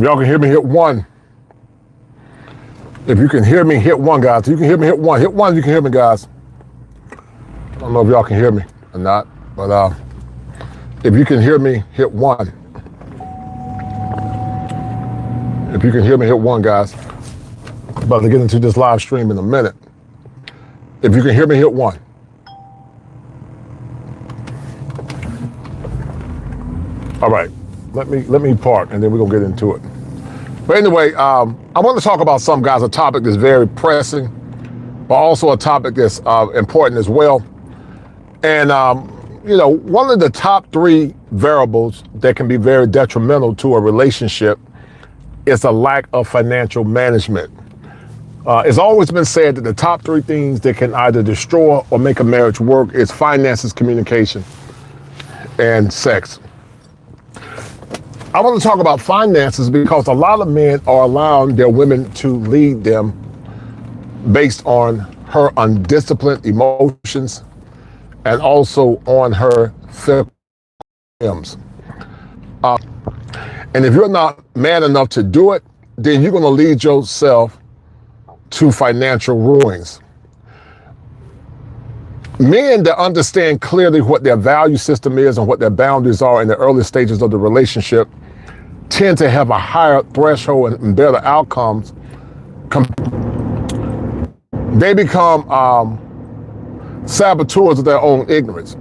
Y'all can hear me, hit 1. If you can hear me, hit 1, guys. If you can hear me, hit 1. Hit 1 if you can hear me, guys. I don't know if y'all can hear me or not, but if you can hear me, hit 1. If you can hear me, hit 1, guys. About to get into this live stream in a minute. If you can hear me, hit 1. All right, let me park and then we're gonna get into it. But anyway, I want to talk about some guys, a topic that's very pressing, but also a topic that's important as well. And you know, one of the top 3 variables that can be very detrimental to a relationship is a lack of financial management. It's always been said that the top 3 things that can either destroy or make a marriage work is finances, communication, and sex. I want to talk about finances because a lot of men are allowing their women to lead them based on her undisciplined emotions and also on her whims. And if you're not man enough to do it, then you're going to lead yourself to financial ruins. Men that understand clearly what their value system is and what their boundaries are in the early stages of the relationship tend to have a higher threshold and better outcomes. They become saboteurs of their own ignorance.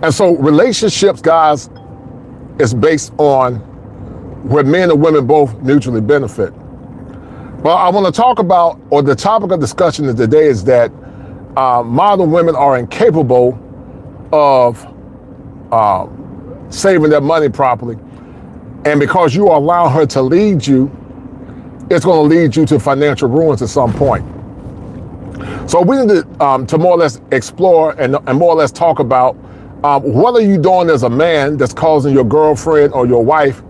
And so relationships, guys, is based on where men and women both mutually benefit. Well, I want to talk about, or the topic of discussion today is that modern women are incapable of saving their money properly. And because you allow her to lead you, it's going to lead you to financial ruins at some point. So we need to more or less explore and more or less talk about what are you doing as a man that's causing your girlfriend or your wife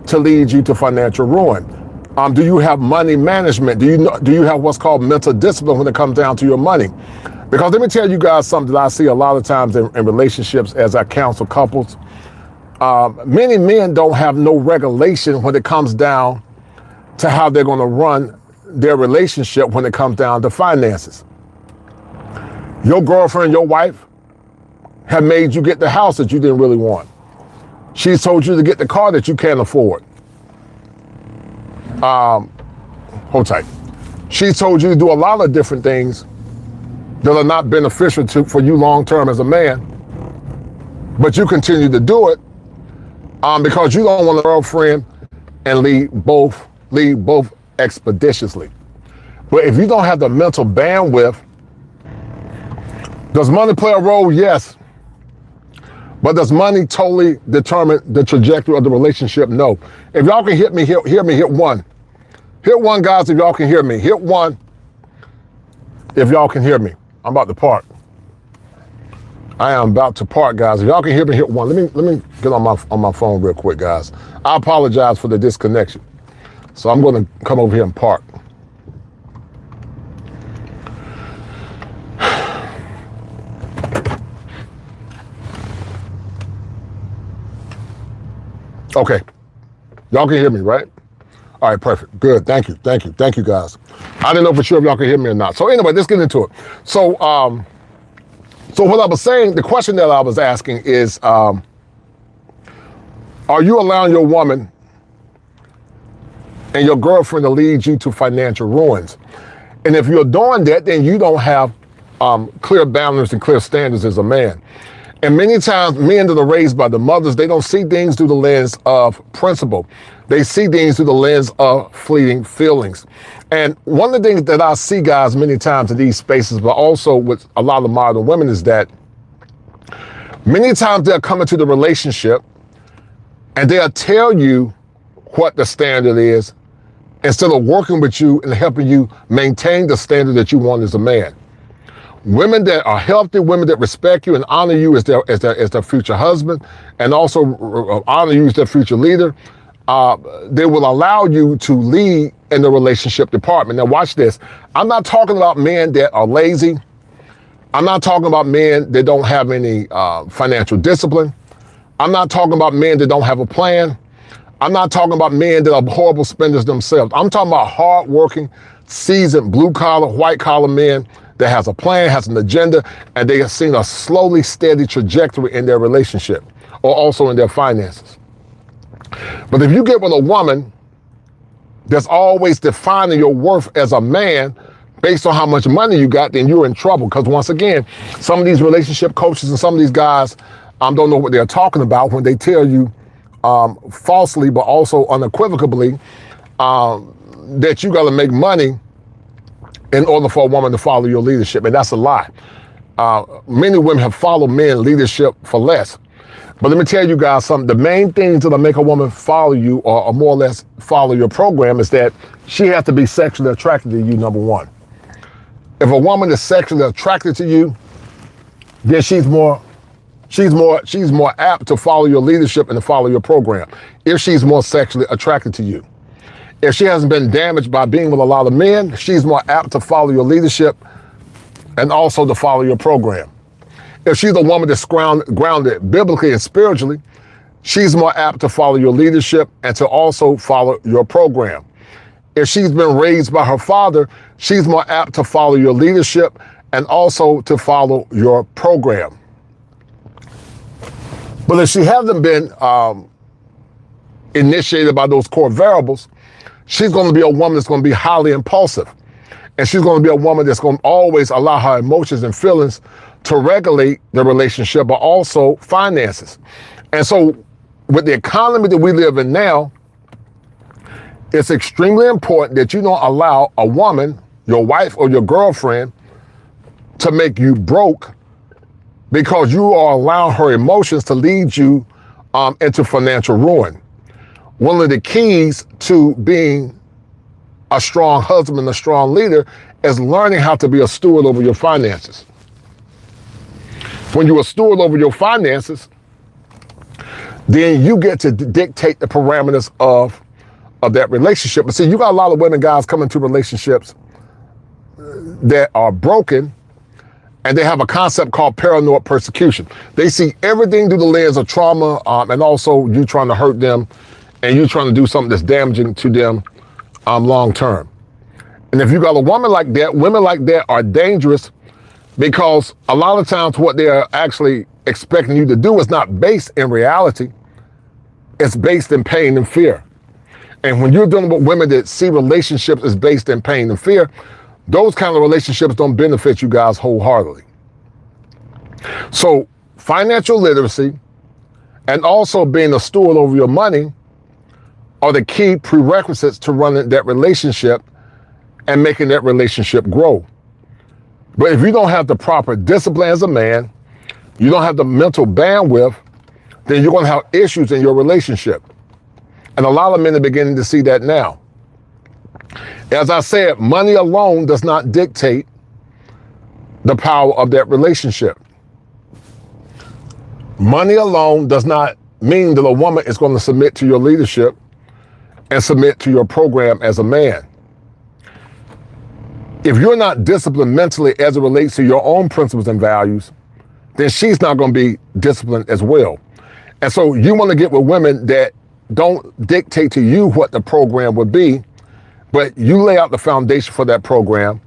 to lead you to financial ruin? Do you have money management? Do you have what's called mental discipline when it comes down to your money? Because let me tell you guys something that I see a lot of times in relationships as I counsel couples. Many men don't have no regulation when it comes down to how they're going to run their relationship when it comes down to finances. Your girlfriend, your wife, have made you get the house that you didn't really want. She's told you to get the car that you can't afford. Hold tight. She's told you to do a lot of different things that are not beneficial for you long term as a man, but you continue to do it because you don't want a girlfriend and lead both expeditiously. But if you don't have the mental bandwidth, does money play a role? Yes. But does money totally determine the trajectory of the relationship? No. If y'all can hear me, hit 1. Hit 1, guys, if y'all can hear me. Hit 1 if y'all can hear me. I'm about to park. I am about to park, guys. If y'all can hear me, hit 1. Let me get on my phone real quick, guys. I apologize for the disconnection. So I'm going to come over here and park. Okay. Y'all can hear me, right? All right, perfect. Good. Thank you, guys. I didn't know for sure if y'all can hear me or not. So anyway, let's get into it. So what I was saying, the question that I was asking is, are you allowing your woman and your girlfriend to lead you to financial ruins? And if you're doing that, then you don't have clear boundaries and clear standards as a man. And many times men that are raised by the mothers, they don't see things through the lens of principle. They see things through the lens of fleeting feelings. And one of the things that I see, guys, many times in these spaces, but also with a lot of modern women, is that many times they'll come into the relationship and they'll tell you what the standard is instead of working with you and helping you maintain the standard that you want as a man. Women that are healthy, women that respect you and honor you as their future husband, and also honor you as their future leader, they will allow you to lead in the relationship department. Now watch this. I'm not talking about men that are lazy. I'm not talking about men that don't have any financial discipline. I'm not talking about men that don't have a plan. I'm not talking about men that are horrible spenders themselves. I'm talking about hardworking, seasoned, blue-collar, white-collar men that has a plan, has an agenda, and they have seen a slowly, steady trajectory in their relationship or also in their finances. But if you get with a woman that's always defining your worth as a man based on how much money you got, then you're in trouble. Because once again, some of these relationship coaches and some of these guys don't know what they're talking about when they tell you falsely, but also unequivocally, that you got to make money in order for a woman to follow your leadership. And that's a lie. Many women have followed men leadership for less. But let me tell you guys something. The main things that'll make a woman follow you or more or less follow your program is that she has to be sexually attracted to you, number one. If a woman is sexually attracted to you, then she's more apt to follow your leadership and to follow your program if she's more sexually attracted to you. If she hasn't been damaged by being with a lot of men, she's more apt to follow your leadership and also to follow your program. If she's a woman that's grounded biblically and spiritually, she's more apt to follow your leadership and to also follow your program. If she's been raised by her father, she's more apt to follow your leadership and also to follow your program. But if she hasn't been initiated by those core variables, she's going to be a woman that's going to be highly impulsive. And she's going to be a woman that's going to always allow her emotions and feelings to regulate the relationship, but also finances. And so with the economy that we live in now, it's extremely important that you don't allow a woman, your wife or your girlfriend, to make you broke because you are allowing her emotions to lead you into financial ruin. One of the keys to being a strong husband, a strong leader, is learning how to be a steward over your finances. When you're a steward over your finances, then you get to dictate the parameters of that relationship. But see, you got a lot of women, guys, coming to relationships that are broken, and they have a concept called paranoid persecution. They see everything through the lens of trauma, and also you trying to hurt them, and you trying to do something that's damaging to them long term. And if you got a woman like that, women like that are dangerous because a lot of times what they are actually expecting you to do is not based in reality. It's based in pain and fear. And when you're dealing with women that see relationships as based in pain and fear, those kind of relationships don't benefit you guys wholeheartedly. So financial literacy and also being a steward over your money are the key prerequisites to running that relationship and making that relationship grow. But if you don't have the proper discipline as a man, you don't have the mental bandwidth, then you're going to have issues in your relationship. And a lot of men are beginning to see that now. As I said, money alone does not dictate the power of that relationship. Money alone does not mean that a woman is going to submit to your leadership and submit to your program as a man. If you're not disciplined mentally as it relates to your own principles and values, then she's not going to be disciplined as well. And so you want to get with women that don't dictate to you what the program would be, but you lay out the foundation for that program.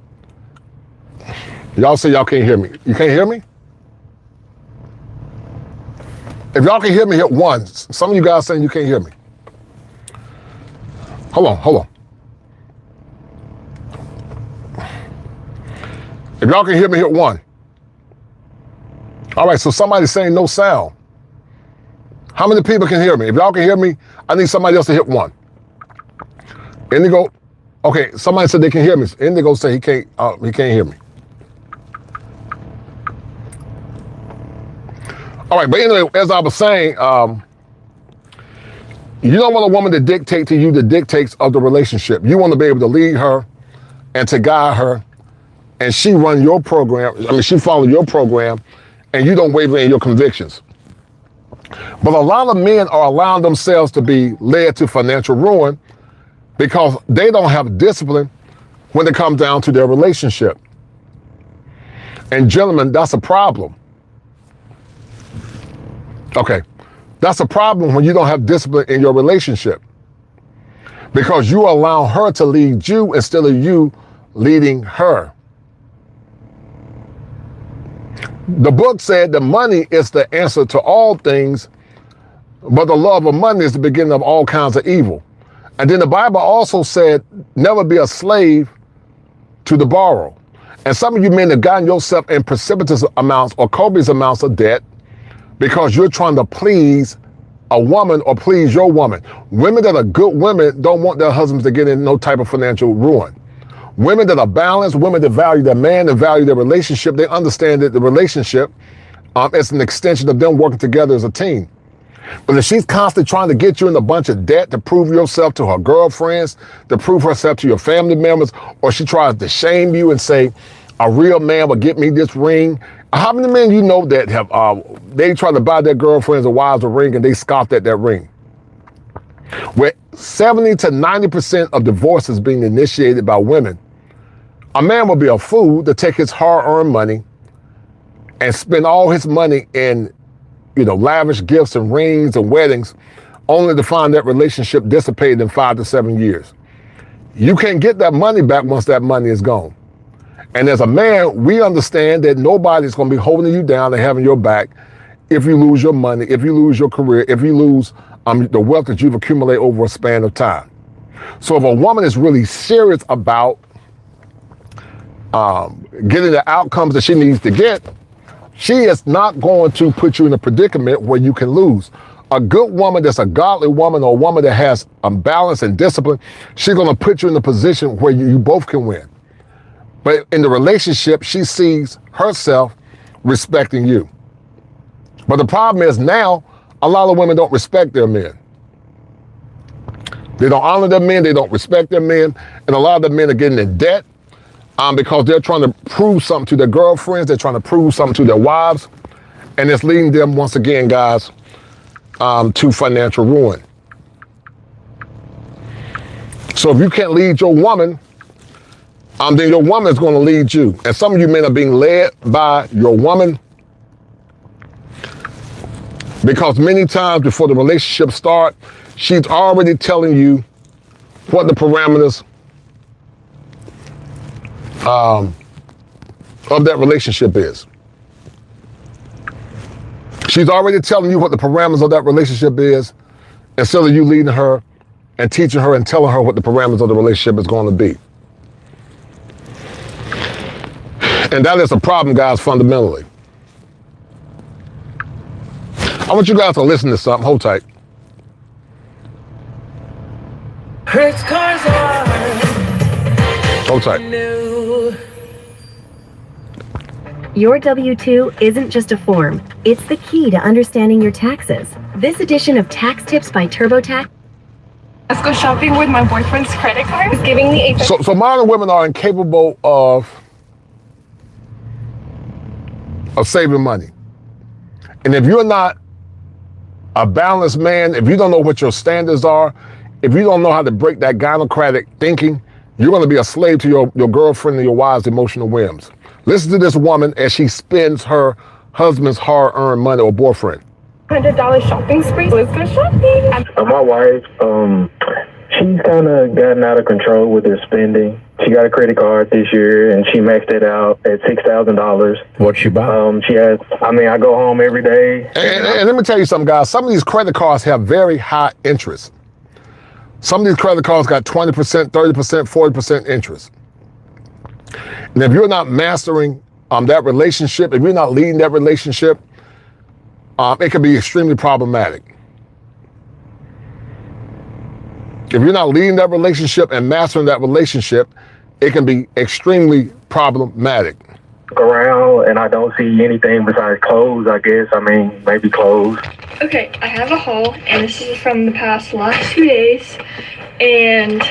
Y'all say y'all can't hear me. You can't hear me? If y'all can hear me, hit one. Some of you guys saying you can't hear me. Hold on. If y'all can hear me, hit one. All right, so somebody's saying no sound. How many people can hear me? If y'all can hear me, I need somebody else to hit one. Indigo, okay, somebody said they can hear me. Indigo said he can't hear me. All right, but anyway, as I was saying, you don't want a woman to dictate to you the dictates of the relationship. You want to be able to lead her and to guide her, and she run your program. I mean, she follow your program, and you don't waver in your convictions. But a lot of men are allowing themselves to be led to financial ruin because they don't have discipline when it comes down to their relationship. And gentlemen, that's a problem. Okay, That's a problem when you don't have discipline in your relationship, because you allow her to lead you instead of you leading her. The book said that money is the answer to all things, but the love of money is the beginning of all kinds of evil. And then the Bible also said, never be a slave to the borrower. And some of you men have gotten yourself in precipitous amounts or copious amounts of debt because you're trying to please a woman or please your woman. Women that are good women don't want their husbands to get in no type of financial ruin. Women that are balanced, women that value their man and value their relationship, they understand that the relationship is an extension of them working together as a team. But if she's constantly trying to get you in a bunch of debt to prove yourself to her girlfriends, to prove herself to your family members, or she tries to shame you and say, a real man will get me this ring. How many men you know that have, they try to buy their girlfriends or wives a ring and they scoffed at that ring? Where 70 to 90% of divorces being initiated by women, a man will be a fool to take his hard-earned money and spend all his money in, lavish gifts and rings and weddings, only to find that relationship dissipated in 5 to 7 years. You can't get that money back once that money is gone. And as a man, we understand that nobody's going to be holding you down and having your back if you lose your money, if you lose your career, if you lose the wealth that you've accumulated over a span of time. So if a woman is really serious about getting the outcomes that she needs to get, she is not going to put you in a predicament where you can lose. A good woman that's a godly woman, or a woman that has balance and discipline, she's going to put you in a position where you both can win. But in the relationship, she sees herself respecting you. But the problem is now, a lot of women don't respect their men. They don't honor their men, they don't respect their men, and a lot of the men are getting in debt because they're trying to prove something to their girlfriends, they're trying to prove something to their wives, and it's leading them, once again, guys, to financial ruin. So if you can't lead your woman, then your woman is going to lead you. And some of you men are being led by your woman because many times before the relationship starts, she's already telling you what the parameters of that relationship is. She's already telling you what the parameters of that relationship is instead of you leading her and teaching her and telling her what the parameters of the relationship is going to be. And that is a problem, guys, fundamentally. I want you guys to listen to something. Hold tight. Hold tight. Your W-2 isn't just a form. It's the key to understanding your taxes. This edition of Tax Tips by TurboTax. Let's go shopping with my boyfriend's credit card. He's giving me a... So modern women are incapable of saving money. And if you're not a balanced man, if you don't know what your standards are, if you don't know how to break that gynocratic thinking, you're going to be a slave to your girlfriend and your wife's emotional whims. Listen to this woman as she spends her husband's hard-earned money, or boyfriend. $100 shopping spree. Let's go shopping. My wife, she's kind of gotten out of control with her spending. She got a credit card this year, and she maxed it out at $6,000. What'd she buy? She has, I go home every day. And let me tell you something, guys. Some of these credit cards have very high interest. Some of these credit cards got 20%, 30%, 40% interest. And if you're not mastering that relationship, if you're not leading that relationship, it can be extremely problematic. If you're not leading that relationship and mastering that relationship, it can be extremely problematic. Look around and I don't see anything besides clothes, I guess. Maybe clothes. Okay, I have a haul, and this is from the last 2 days, and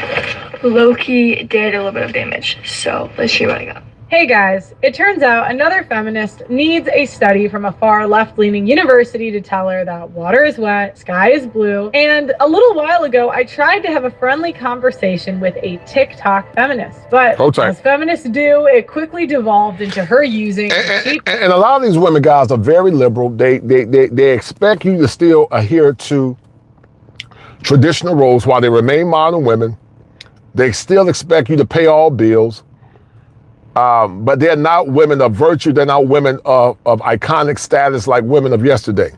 low-key did a little bit of damage. So let's see what I got. Hey guys, it turns out another feminist needs a study from a far left-leaning university to tell her that water is wet, sky is blue, and a little while ago I tried to have a friendly conversation with a TikTok feminist, but as feminists do, it quickly devolved into her using and a lot of these women, guys, are very liberal. They expect you to still adhere to traditional roles while they remain modern women. They still expect you to pay all bills. But they're not women of virtue. They're not women of iconic status like women of yesterday.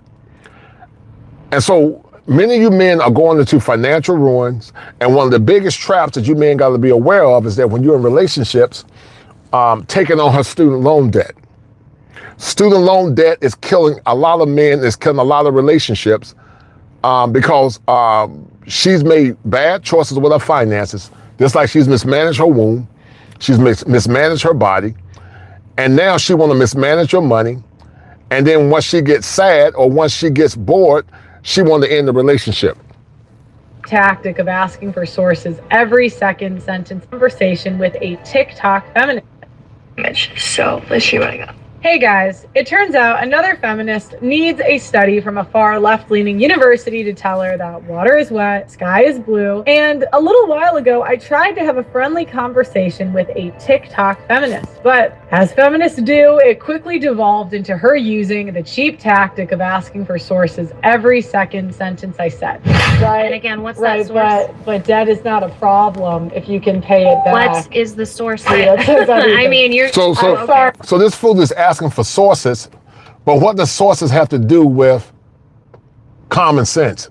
And so many of you men are going into financial ruins. And one of the biggest traps that you men got to be aware of is that when you're in relationships, taking on her student loan debt. Student loan debt is killing a lot of men, it's killing a lot of relationships because she's made bad choices with her finances, just like she's mismanaged her womb. She's mismanaged her body, and now she want to mismanage your money. And then once she gets sad or once she gets bored, she want to end the relationship. Tactic of asking for sources every second sentence conversation with a TikTok feminist. So let's see what I got. Hey guys, it turns out another feminist needs a study from a far left-leaning university to tell her that water is wet, sky is blue, and a little while ago I tried to have a friendly conversation with a TikTok feminist, but as feminists do, it quickly devolved into her using the cheap tactic of asking for sources every second sentence I said. Right? And again, what's that source? But debt is not a problem if you can pay it back. What is the source? I mean, you're so this fool is asking for sources, but what does sources have to do with common sense?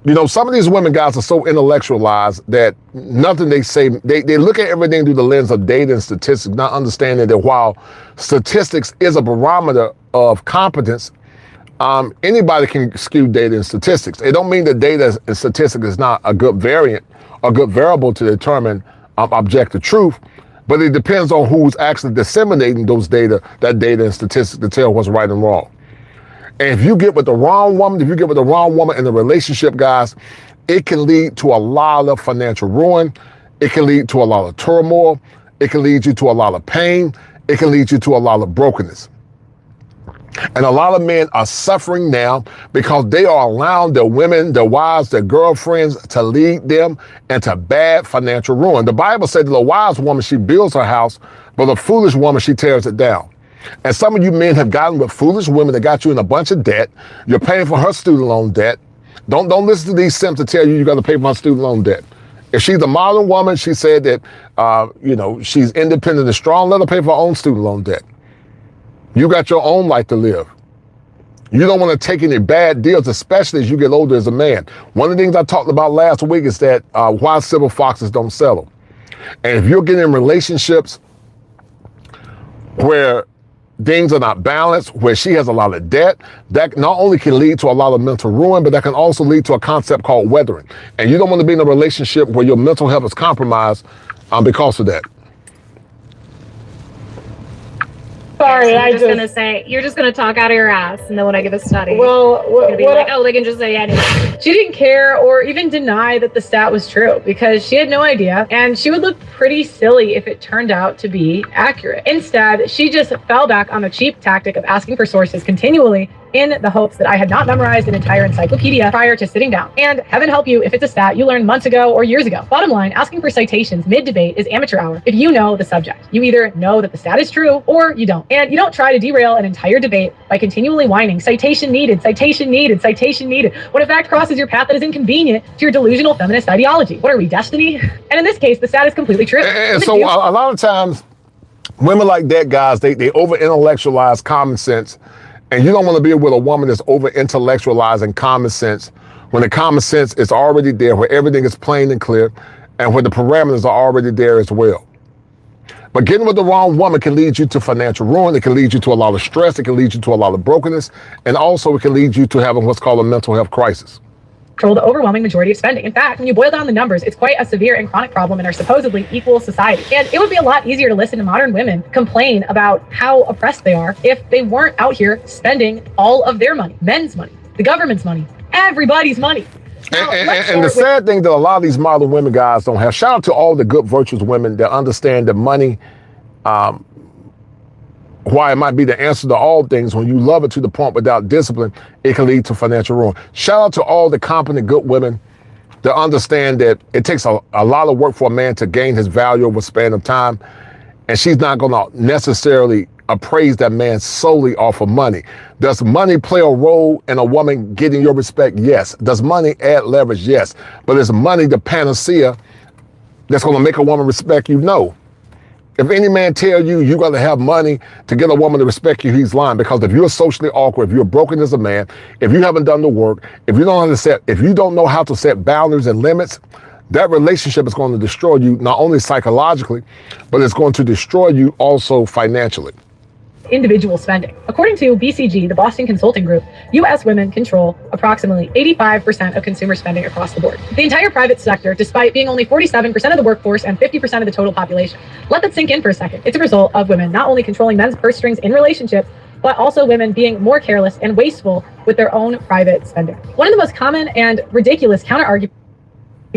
You know, some of these women, guys, are so intellectualized that nothing they say, they look at everything through the lens of data and statistics, not understanding that while statistics is a barometer of competence, anybody can skew data and statistics. It don't mean that data and statistics is not a good variant, a good variable to determine objective truth, but it depends on who's actually disseminating that data and statistics to tell what's right and wrong. And if you get with the wrong woman, in a relationship, guys, it can lead to a lot of financial ruin. It can lead to a lot of turmoil. It can lead you to a lot of pain. It can lead you to a lot of brokenness. And a lot of men are suffering now because they are allowing their women, their wives, their girlfriends to lead them into bad financial ruin. The Bible said that a wise woman, she builds her house, but a foolish woman, she tears it down. And some of you men have gotten with foolish women that got you in a bunch of debt. You're paying for her student loan debt. Don't listen to these simps to tell you got to pay for her student loan debt. If she's a modern woman, she said that, she's independent and strong, let her pay for her own student loan debt. You got your own life to live. You don't want to take any bad deals, especially as you get older as a man. One of the things I talked about last week is that why silver foxes don't settle. And if you're getting in relationships where things are not balanced, where she has a lot of debt, that not only can lead to a lot of mental ruin, but that can also lead to a concept called weathering. And you don't want to be in a relationship where your mental health is compromised because of that. Sorry, I'm just gonna say you're just gonna talk out of your ass, and then when I give a study, well, they can just say anything. She didn't care or even deny that the stat was true because she had no idea, and she would look pretty silly if it turned out to be accurate. Instead, she just fell back on the cheap tactic of asking for sources continually in the hopes that I had not memorized an entire encyclopedia prior to sitting down. And heaven help you if it's a stat you learned months ago or years ago. Bottom line, asking for citations mid-debate is amateur hour if you know the subject. You either know that the stat is true or you don't. And you don't try to derail an entire debate by continually whining, citation needed, citation needed, citation needed, when a fact crosses your path that is inconvenient to your delusional feminist ideology. What are we, Destiny? And in this case, the stat is completely true. And so a lot of times, women like that, guys, they over-intellectualize common sense. And you don't want to be with a woman that's over-intellectualizing common sense when the common sense is already there, where everything is plain and clear, and where the parameters are already there as well. But getting with the wrong woman can lead you to financial ruin. It can lead you to a lot of stress. It can lead you to a lot of brokenness. And also it can lead you to having what's called a mental health crisis. Control the overwhelming majority of spending. In fact, when you boil down the numbers, it's quite a severe and chronic problem in our supposedly equal society. And it would be a lot easier to listen to modern women complain about how oppressed they are if they weren't out here spending all of their money, men's money, the government's money, everybody's money. Now, and the sad thing that a lot of these modern women, guys, don't have, shout out to all the good, virtuous women that understand that money why it might be the answer to all things. When you love it to the point without discipline, it can lead to financial ruin. Shout out to all the competent, good women that understand that it takes a lot of work for a man to gain his value over a span of time. And she's not going to necessarily appraise that man solely off of money. Does money play a role in a woman getting your respect? Yes. Does money add leverage? Yes. But is money the panacea that's going to make a woman respect you? No. If any man tell you you got to have money to get a woman to respect you, he's lying. Because if you're socially awkward, if you're broken as a man, if you haven't done the work, if you don't know how to set boundaries and limits, that relationship is going to destroy you, not only psychologically, but it's going to destroy you also financially. Individual spending. According to BCG, the Boston Consulting Group, U.S. women control approximately 85% of consumer spending across the board. The entire private sector, despite being only 47% of the workforce and 50% of the total population. Let that sink in for a second. It's a result of women not only controlling men's purse strings in relationships, but also women being more careless and wasteful with their own private spending. One of the most common and ridiculous counter-arguments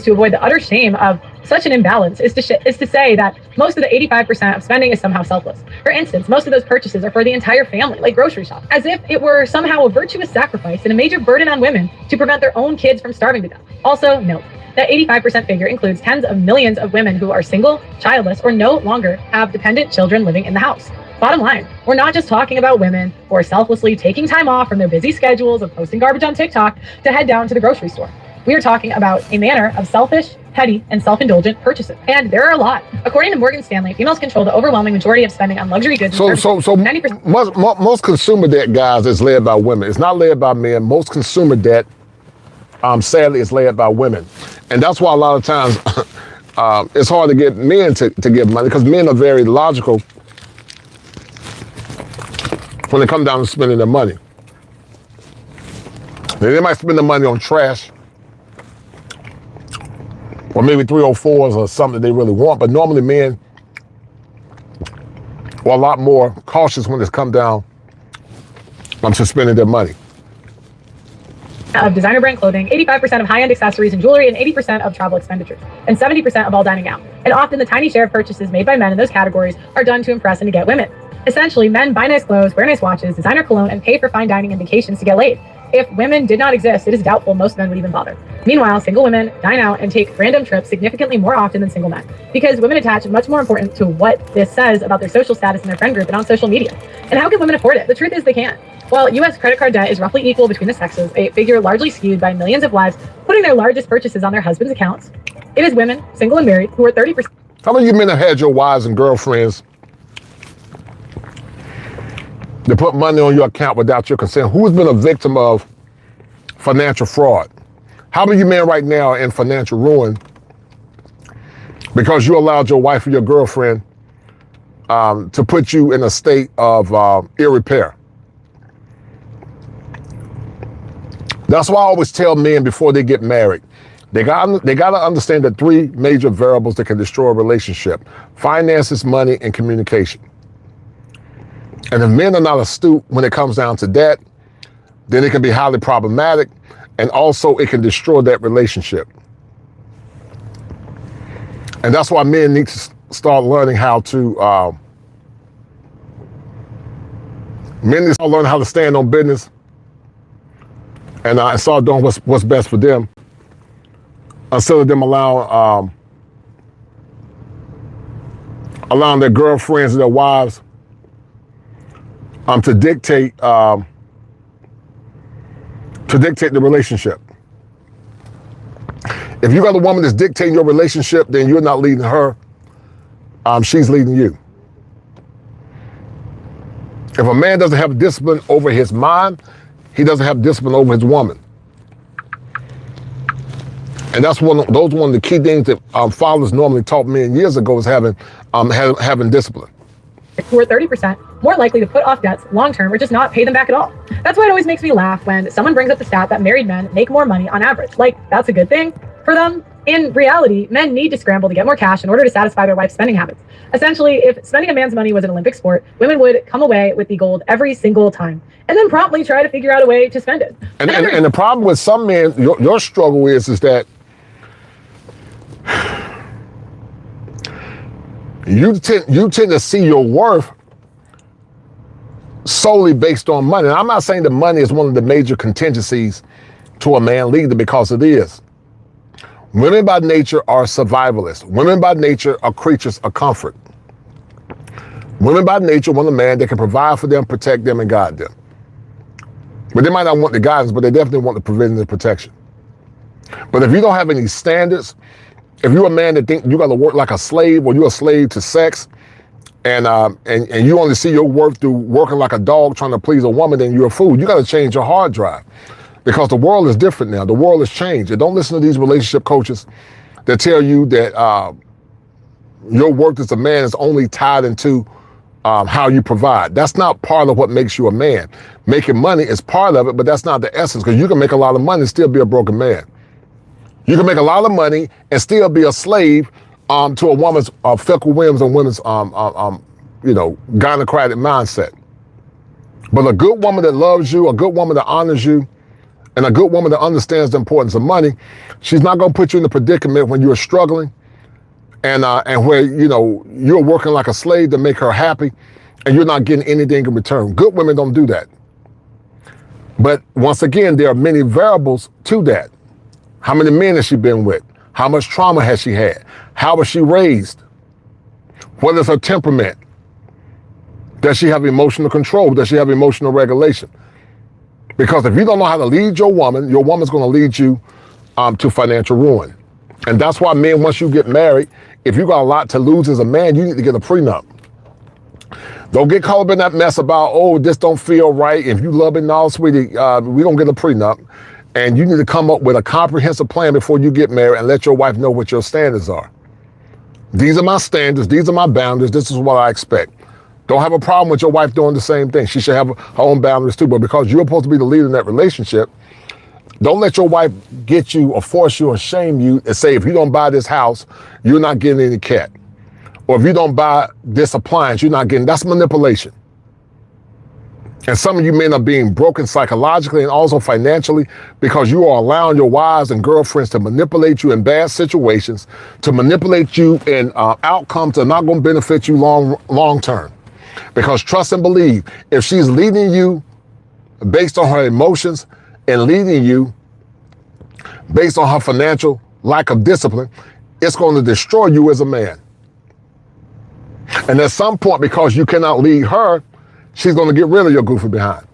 to avoid the utter shame of such an imbalance is to say that most of the 85% of spending is somehow selfless. For instance, most of those purchases are for the entire family, like grocery shopping, as if it were somehow a virtuous sacrifice and a major burden on women to prevent their own kids from starving to death. Also, note that 85% figure includes tens of millions of women who are single, childless, or no longer have dependent children living in the house. Bottom line, we're not just talking about women who are selflessly taking time off from their busy schedules of posting garbage on TikTok to head down to the grocery store. We are talking about a manner of selfish, petty, and self-indulgent purchases. And there are a lot. According to Morgan Stanley, females control the overwhelming majority of spending on luxury goods. So 90%. Most consumer debt, guys, is led by women. It's not led by men. Most consumer debt, sadly, is led by women. And that's why a lot of times it's hard to get men to give money, because men are very logical when it comes down to spending their money. They might spend the money on trash, or maybe 304s or something they really want. But normally men are a lot more cautious when it's come down to spending their money. Of designer brand clothing, 85% of high-end accessories and jewelry, and 80% of travel expenditures, and 70% of all dining out. And often the tiny share of purchases made by men in those categories are done to impress and to get women. Essentially, men buy nice clothes, wear nice watches, designer cologne, and pay for fine dining and vacations to get laid. If women did not exist, it is doubtful most men would even bother. Meanwhile, single women dine out and take random trips significantly more often than single men, because women attach much more importance to what this says about their social status in their friend group and on social media. And how can women afford it? The truth is they can't. While U.S. credit card debt is roughly equal between the sexes, a figure largely skewed by millions of wives putting their largest purchases on their husbands' accounts, it is women, single and married, who are 30%. How many of you men have had your wives and girlfriends to put money on your account without your consent? Who's been a victim of financial fraud? How many of you men right now are in financial ruin because you allowed your wife or your girlfriend to put you in a state of ill repair? That's why I always tell men before they get married, they got to understand the three major variables that can destroy a relationship: finances, money, and communication. And if men are not astute when it comes down to that, then it can be highly problematic, and also it can destroy that relationship. And that's why men need to start learning how to learn how to stand on business and start doing what's best for them, instead of them allowing their girlfriends and their wives to dictate the relationship. If you got a woman that's dictating your relationship, then you're not leading her, she's leading you. If a man doesn't have discipline over his mind, he doesn't have discipline over his woman. And that's one of the key things that fathers normally taught men years ago, is having discipline. Who are 30% more likely to put off debts long-term or just not pay them back at all. That's why it always makes me laugh when someone brings up the stat that married men make more money on average. Like, that's a good thing for them. In reality, men need to scramble to get more cash in order to satisfy their wife's spending habits. Essentially, if spending a man's money was an Olympic sport, women would come away with the gold every single time and then promptly try to figure out a way to spend it. And the problem with some men, your struggle is that you tend to see your worth solely based on money. And I'm not saying that money is one of the major contingencies to a man leading, because it is. Women by nature are survivalists. Women by nature are creatures of comfort. Women by nature want a man that can provide for them, protect them, and guide them. But they might not want the guidance, but they definitely want the provision and protection. But if you don't have any standards, if you're a man that think you got to work like a slave, or you're a slave to sex, and you only see your worth through working like a dog trying to please a woman, then you're a fool. You got to change your hard drive, because the world is different now. The world has changed. And don't listen to these relationship coaches that tell you that your worth as a man is only tied into how you provide. That's not part of what makes you a man. Making money is part of it, but that's not the essence, because you can make a lot of money and still be a broken man. You can make a lot of money and still be a slave to a woman's fickle whims and women's gynocratic mindset. But a good woman that loves you, a good woman that honors you, and a good woman that understands the importance of money, she's not going to put you in a predicament when you're struggling and where you're working like a slave to make her happy and you're not getting anything in return. Good women don't do that. But once again, there are many variables to that. How many men has she been with? How much trauma has she had? How was she raised? What is her temperament? Does she have emotional control? Does she have emotional regulation? Because if you don't know how to lead your woman's going to lead you to financial ruin. And that's why men, once you get married, if you got a lot to lose as a man, you need to get a prenup. Don't get caught up in that mess about, oh, this don't feel right. If you love it and all, sweetie, we don't get a prenup. And you need to come up with a comprehensive plan before you get married and let your wife know what your standards are. These are my standards. These are my boundaries. This is what I expect. Don't have a problem with your wife doing the same thing. She should have her own boundaries too. But because you're supposed to be the leader in that relationship, don't let your wife get you or force you or shame you and say, if you don't buy this house, you're not getting any cat. Or if you don't buy this appliance, you're not getting, that's manipulation. And some of you men are being broken psychologically and also financially because you are allowing your wives and girlfriends to manipulate you in bad situations, to manipulate you in outcomes that are not going to benefit you long term. Because trust and believe, if she's leading you based on her emotions and leading you based on her financial lack of discipline, it's going to destroy you as a man. And at some point, because you cannot lead her, she's going to get rid of your goofy behind.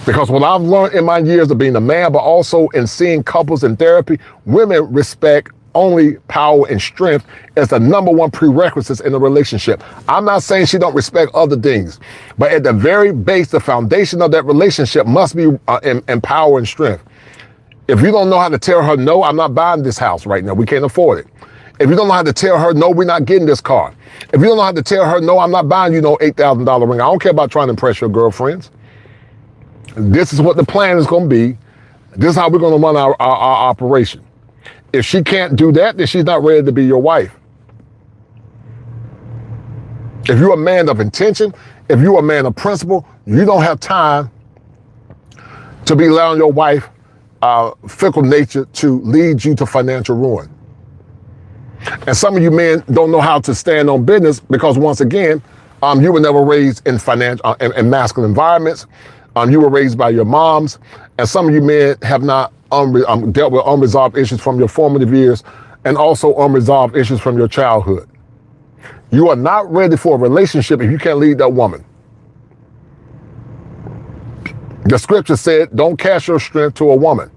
Because what I've learned in my years of being a man, but also in seeing couples in therapy, women respect only power and strength as the number one prerequisites in a relationship. I'm not saying she don't respect other things, but at the very base, the foundation of that relationship must be in power and strength. If you don't know how to tell her, no, I'm not buying this house right now, we can't afford it. If you don't know how to tell her, no, we're not getting this car. If you don't know how to tell her, no, I'm not buying you no $8,000 ring. I don't care about trying to impress your girlfriends. This is what the plan is going to be. This is how we're going to run our operation. If she can't do that, then she's not ready to be your wife. If you're a man of intention, if you're a man of principle, you don't have time to be allowing your wife fickle nature to lead you to financial ruin. And some of you men don't know how to stand on business because, once again, you were never raised in financial and masculine environments. You were raised by your moms, and some of you men have not dealt with unresolved issues from your formative years and also unresolved issues from your childhood. You are not ready for a relationship if you can't lead that woman. The scripture said, don't cast your strength to a woman.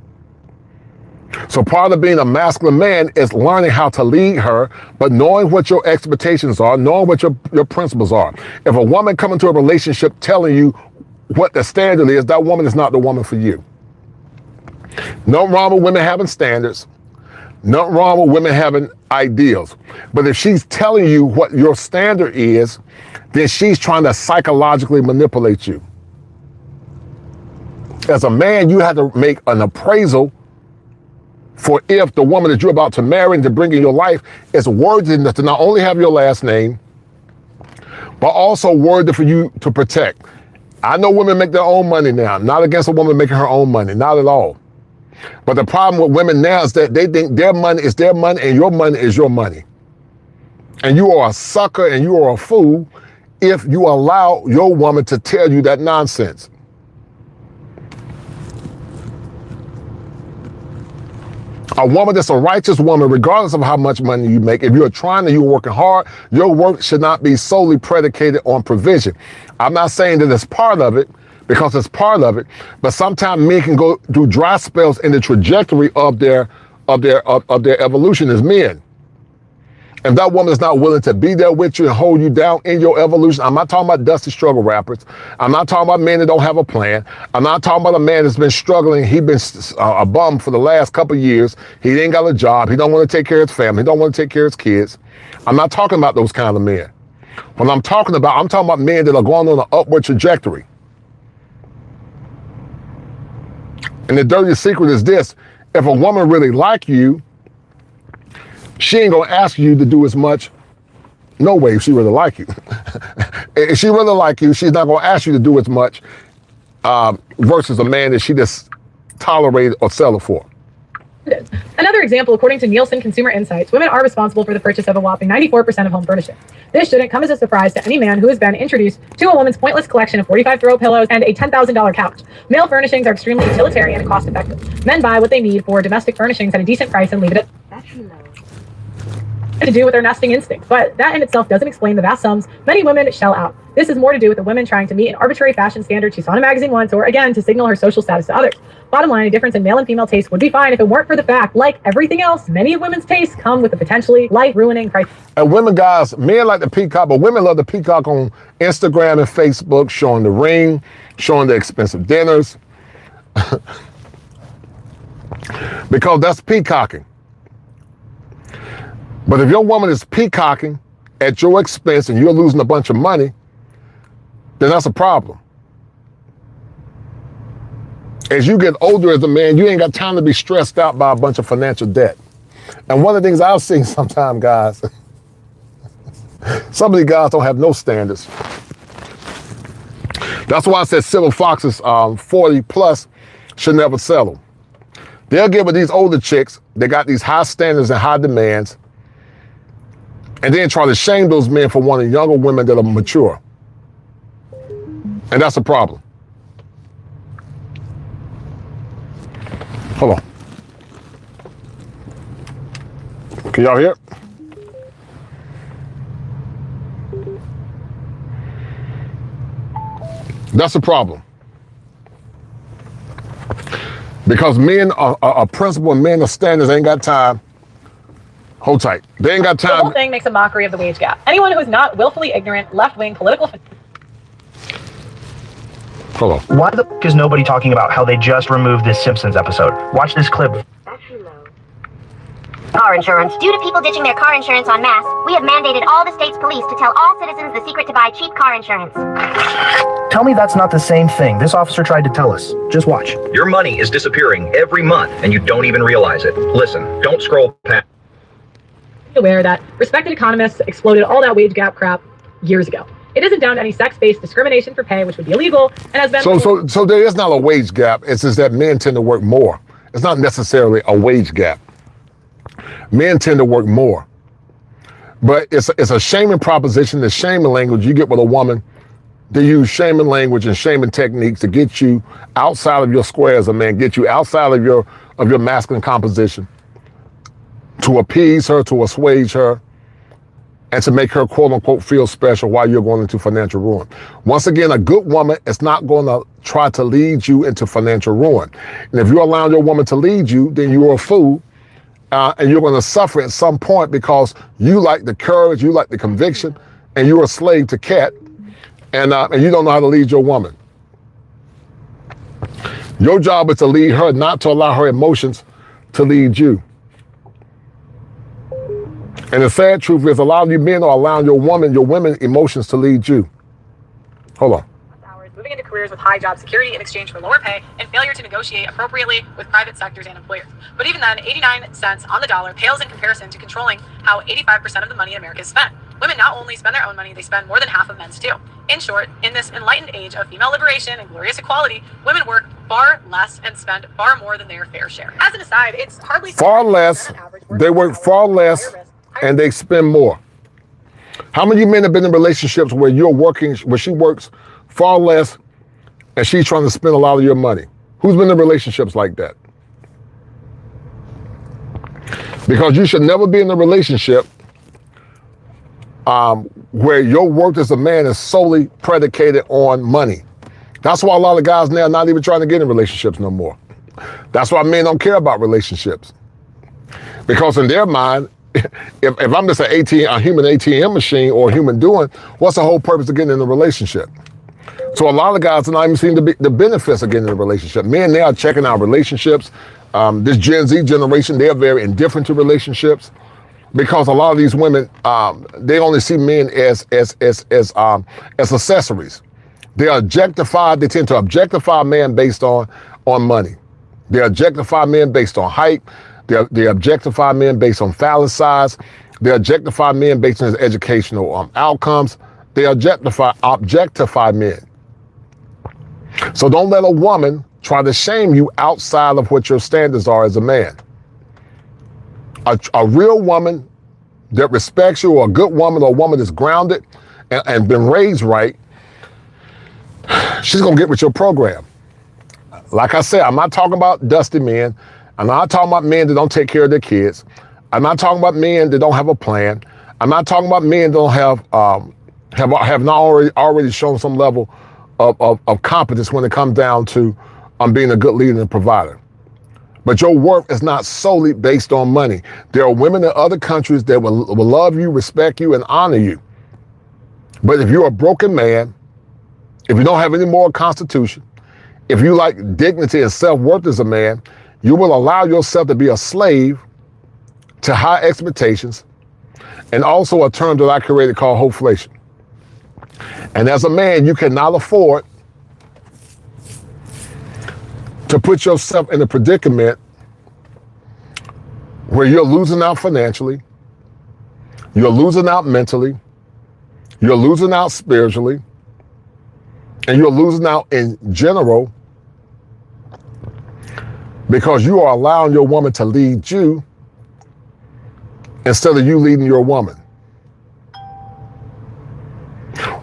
So part of being a masculine man is learning how to lead her, but knowing what your expectations are, knowing what your principles are. If a woman comes into a relationship telling you what the standard is, that woman is not the woman for you. Nothing wrong with women having standards. Nothing wrong with women having ideals. But if she's telling you what your standard is, then she's trying to psychologically manipulate you. As a man, you have to make an appraisal for if the woman that you're about to marry and to bring in your life is worthy enough to not only have your last name, but also worthy for you to protect. I know women make their own money now. Not against a woman making her own money, not at all. But the problem with women now is that they think their money is their money and your money is your money. And you are a sucker and you are a fool if you allow your woman to tell you that nonsense. A woman that's a righteous woman, regardless of how much money you make, if you're trying and you're working hard, your work should not be solely predicated on provision. I'm not saying that it's part of it, because it's part of it, but sometimes men can go through dry spells in the trajectory of their evolution as men. If that woman is not willing to be there with you and hold you down in your evolution, I'm not talking about dusty struggle rappers. I'm not talking about men that don't have a plan. I'm not talking about a man that's been struggling. He's been a bum for the last couple of years. He ain't got a job. He don't want to take care of his family. He don't want to take care of his kids. I'm not talking about those kind of men. What I'm talking about men that are going on an upward trajectory. And the dirty secret is this: if a woman really like you, she ain't gonna ask you to do as much. No way, if she really like you. If she really like you, she's not gonna ask you to do as much versus a man that she just tolerated or settled for. Another example, according to Nielsen Consumer Insights, women are responsible for the purchase of a whopping 94% of home furnishings. This shouldn't come as a surprise to any man who has been introduced to a woman's pointless collection of 45 throw pillows and a $10,000 couch. Male furnishings are extremely utilitarian and cost-effective. Men buy what they need for domestic furnishings at a decent price and leave it at to do with their nesting instinct, but that in itself doesn't explain the vast sums many women shell out. This is more to do with the women trying to meet an arbitrary fashion standard she saw in a magazine once, or again, to signal her social status to others. Bottom line, a difference in male and female taste would be fine if it weren't for the fact, like everything else, many of women's tastes come with a potentially life-ruining price. And women, guys, men like the peacock, but women love the peacock on Instagram and Facebook, showing the ring, showing the expensive dinners, because that's peacocking. But if your woman is peacocking at your expense and you're losing a bunch of money, then that's a problem. As you get older as a man, you ain't got time to be stressed out by a bunch of financial debt. And one of the things I've seen sometimes, guys, some of these guys don't have no standards. That's why I said silver foxes 40 plus should never settle. They'll get with these older chicks, they got these high standards and high demands, and then try to shame those men for wanting younger women that are mature. And that's a problem. Hold on. Can y'all hear? That's a problem. Because men are principled, men of standards ain't got time. Hold tight. They ain't got time. The whole thing makes a mockery of the wage gap. Anyone who is not willfully ignorant, left-wing political... Hold on. Why the f*** is nobody talking about how they just removed this Simpsons episode? Watch this clip. Car insurance. Due to people ditching their car insurance en masse, we have mandated all the state's police to tell all citizens the secret to buy cheap car insurance. Tell me that's not the same thing this officer tried to tell us. Just watch. Your money is disappearing every month and you don't even realize it. Listen, don't scroll past. Aware that respected economists exploded all that wage gap crap years ago. It isn't down to any sex-based discrimination for pay, which would be illegal, and has been... So there is not a wage gap. It's just that men tend to work more. It's not necessarily a wage gap. Men tend to work more. But it's a shaming proposition, the shaming language you get with a woman. They use shaming language and shaming techniques to get you outside of your square as a man, get you outside of your masculine composition, to appease her, to assuage her, and to make her, quote unquote, feel special while you're going into financial ruin. Once again, a good woman is not going to try to lead you into financial ruin. And if you're allowing your woman to lead you, then you're a fool, and you're going to suffer at some point because you like the courage, you like the conviction, and you're a slave to Cat, and you don't know how to lead your woman. Your job is to lead her, not to allow her emotions to lead you. And the sad truth is a lot of you men are allowing your women emotions to lead you. Hold on. Moving into careers with high job security in exchange for lower pay and failure to negotiate appropriately with private sectors and employers. But even then, 89 cents on the dollar pales in comparison to controlling how 85% of the money in America is spent. Women not only spend their own money, they spend more than half of men's too. In short, in this enlightened age of female liberation and glorious equality, women work far less and spend far more than their fair share. As an aside, it's hardly... Far less, they work far less, and they spend more. How many men have been in relationships where where she works far less and she's trying to spend a lot of your money? Who's been in relationships like that? Because you should never be in a relationship where your worth as a man is solely predicated on money. That's why a lot of guys now are not even trying to get in relationships no more. That's why men don't care about relationships. Because in their mind, if I'm just a human ATM machine or a human doing, what's the whole purpose of getting in a relationship? So a lot of guys are not even seeing the benefits of getting in a relationship. Men now are checking out relationships. This Gen Z generation, they're very indifferent to relationships because a lot of these women, they only see men as accessories. They tend to objectify men based on money. They objectify men based on height. They objectify men based on phallus size. They objectify men based on his educational outcomes. They objectify men. So don't let a woman try to shame you outside of what your standards are as a man. A real woman that respects you, or a good woman, or a woman that's grounded and been raised right, she's gonna get with your program. Like I said, I'm not talking about dusty men. I'm not talking about men that don't take care of their kids. I'm not talking about men that don't have a plan. I'm not talking about men that don't have not already shown some level of competence when it comes down to being a good leader and provider. But your worth is not solely based on money. There are women in other countries that will love you, respect you, and honor you. But if you're a broken man, if you don't have any moral constitution, if you like dignity and self-worth as a man, you will allow yourself to be a slave to high expectations and also a term that I created called hopeflation. And as a man, you cannot afford to put yourself in a predicament where you're losing out financially, you're losing out mentally, you're losing out spiritually, and you're losing out in general because you are allowing your woman to lead you instead of you leading your woman.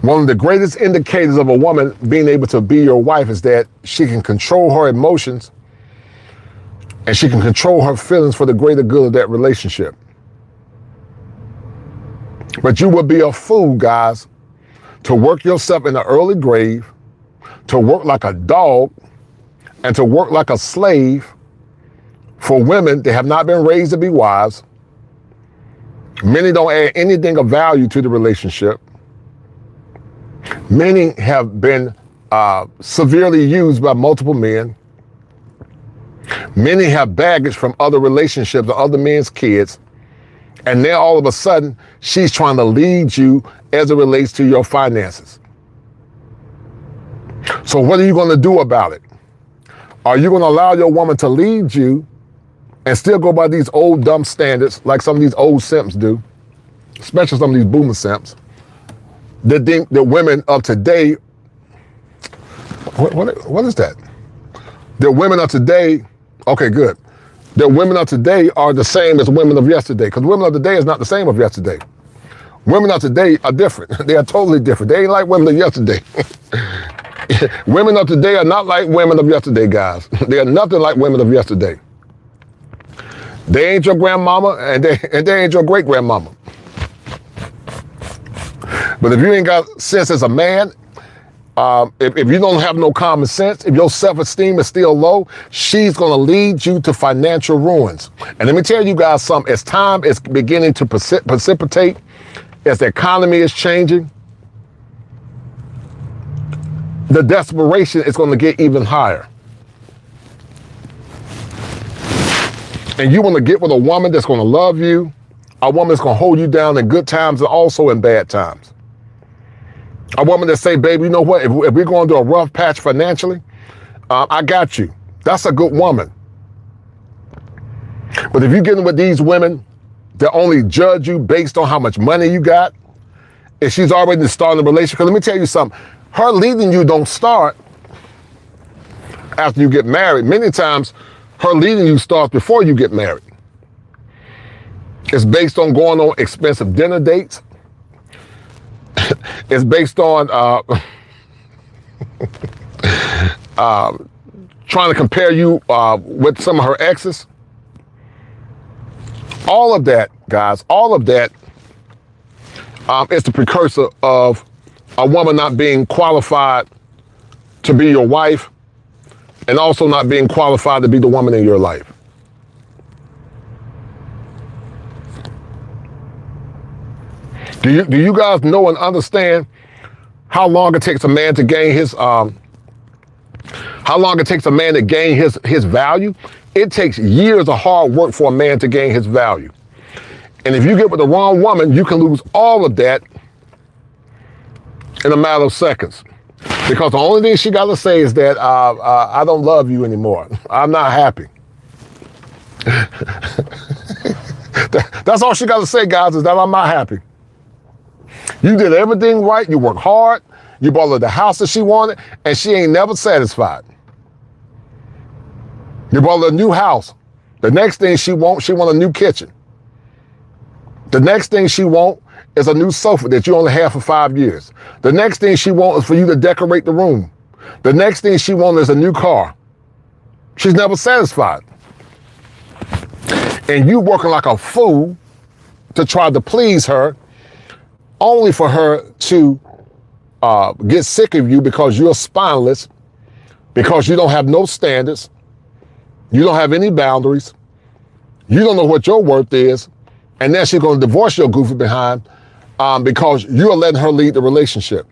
One of the greatest indicators of a woman being able to be your wife is that she can control her emotions and she can control her feelings for the greater good of that relationship. But you will be a fool, guys, to work yourself in the early grave, to work like a dog, and to work like a slave for women that have not been raised to be wives. Many don't add anything of value to the relationship. Many have been severely used by multiple men. Many have baggage from other relationships or other men's kids. And now all of a sudden, she's trying to lead you as it relates to your finances. So what are you going to do about it? Are you going to allow your woman to lead you and still go by these old dumb standards like some of these old simps do, especially some of these boomer simps? The women of today, what is that? The women of today, okay, good. The women of today are the same as women of yesterday, because women of today is not the same of yesterday. Women of today are different. They are totally different. They ain't like women of yesterday. Women of today are not like women of yesterday, guys. They are nothing like women of yesterday. They ain't your grandmama, and they ain't your great grandmama. But if you ain't got sense as a man, if you don't have no common sense, if your self-esteem is still low, she's going to lead you to financial ruins. And let me tell you guys something. As time is beginning to precipitate, as the economy is changing, the desperation is going to get even higher. And you want to get with a woman that's going to love you, a woman that's going to hold you down in good times and also in bad times. A woman that say, baby, you know what? If we're going through a rough patch financially, I got you. That's a good woman. But if you're getting with these women that only judge you based on how much money you got, and she's already starting a relationship, because let me tell you something, her leading you don't start after you get married. Many times, her leading you starts before you get married. It's based on going on expensive dinner dates. is based on trying to compare you with some of her exes. All of that, guys, all of that is the precursor of a woman not being qualified to be your wife and also not being qualified to be the woman in your life. Do you guys know and understand how long it takes a man to gain his his value? It takes years of hard work for a man to gain his value. And if you get with the wrong woman, you can lose all of that in a matter of seconds. Because the only thing she got to say is that I don't love you anymore. I'm not happy. That's all she got to say, guys, is that I'm not happy. You did everything right. You worked hard. You bought her the house that she wanted, and she ain't never satisfied. You bought her a new house. The next thing she want a new kitchen. The next thing she want is a new sofa that you only had for 5 years. The next thing she want is for you to decorate the room. The next thing she want is a new car. She's never satisfied. And you working like a fool to try to please her, only for her to get sick of you because you're spineless, because you don't have no standards, you don't have any boundaries, you don't know what your worth is, and then she's going to divorce your goofy behind because you're letting her lead the relationship.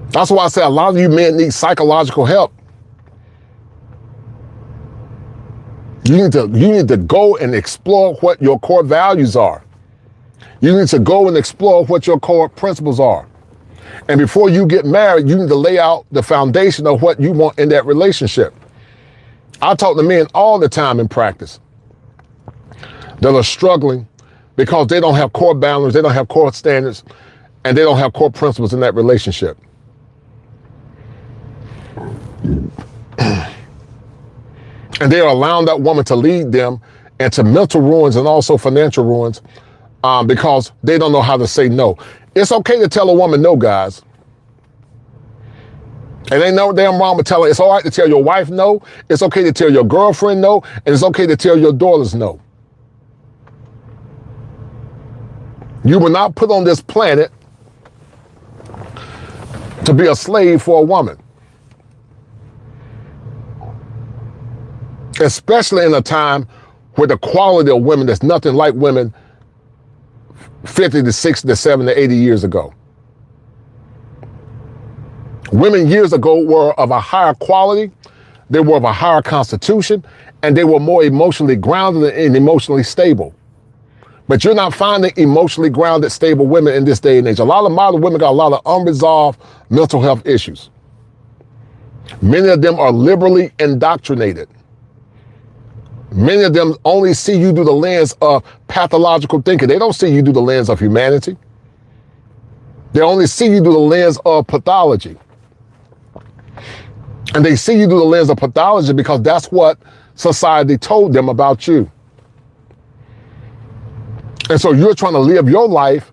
That's why I say a lot of you men need psychological help. You need to go and explore what your core values are. You need to go and explore what your core principles are. And before you get married, you need to lay out the foundation of what you want in that relationship. I talk to men all the time in practice that are struggling because they don't have core boundaries, they don't have core standards, and they don't have core principles in that relationship. And they are allowing that woman to lead them into mental ruins and also financial ruins because they don't know how to say no. It's okay to tell a woman no, guys. And ain't no damn wrong with telling her. It's all right to tell your wife no. It's okay to tell your girlfriend no. And it's okay to tell your daughters no. You were not put on this planet to be a slave for a woman. Especially in a time where the quality of women is nothing like women 50 to 60 to 70 to 80 years ago. Women years ago were of a higher quality, they were of a higher constitution, and they were more emotionally grounded and emotionally stable. But you're not finding emotionally grounded, stable women in this day and age. A lot of modern women got a lot of unresolved mental health issues. Many of them are liberally indoctrinated. Many of them only see you through the lens of pathological thinking. They don't see you through the lens of humanity. They only see you through the lens of pathology. And they see you through the lens of pathology because that's what society told them about you. And so you're trying to live your life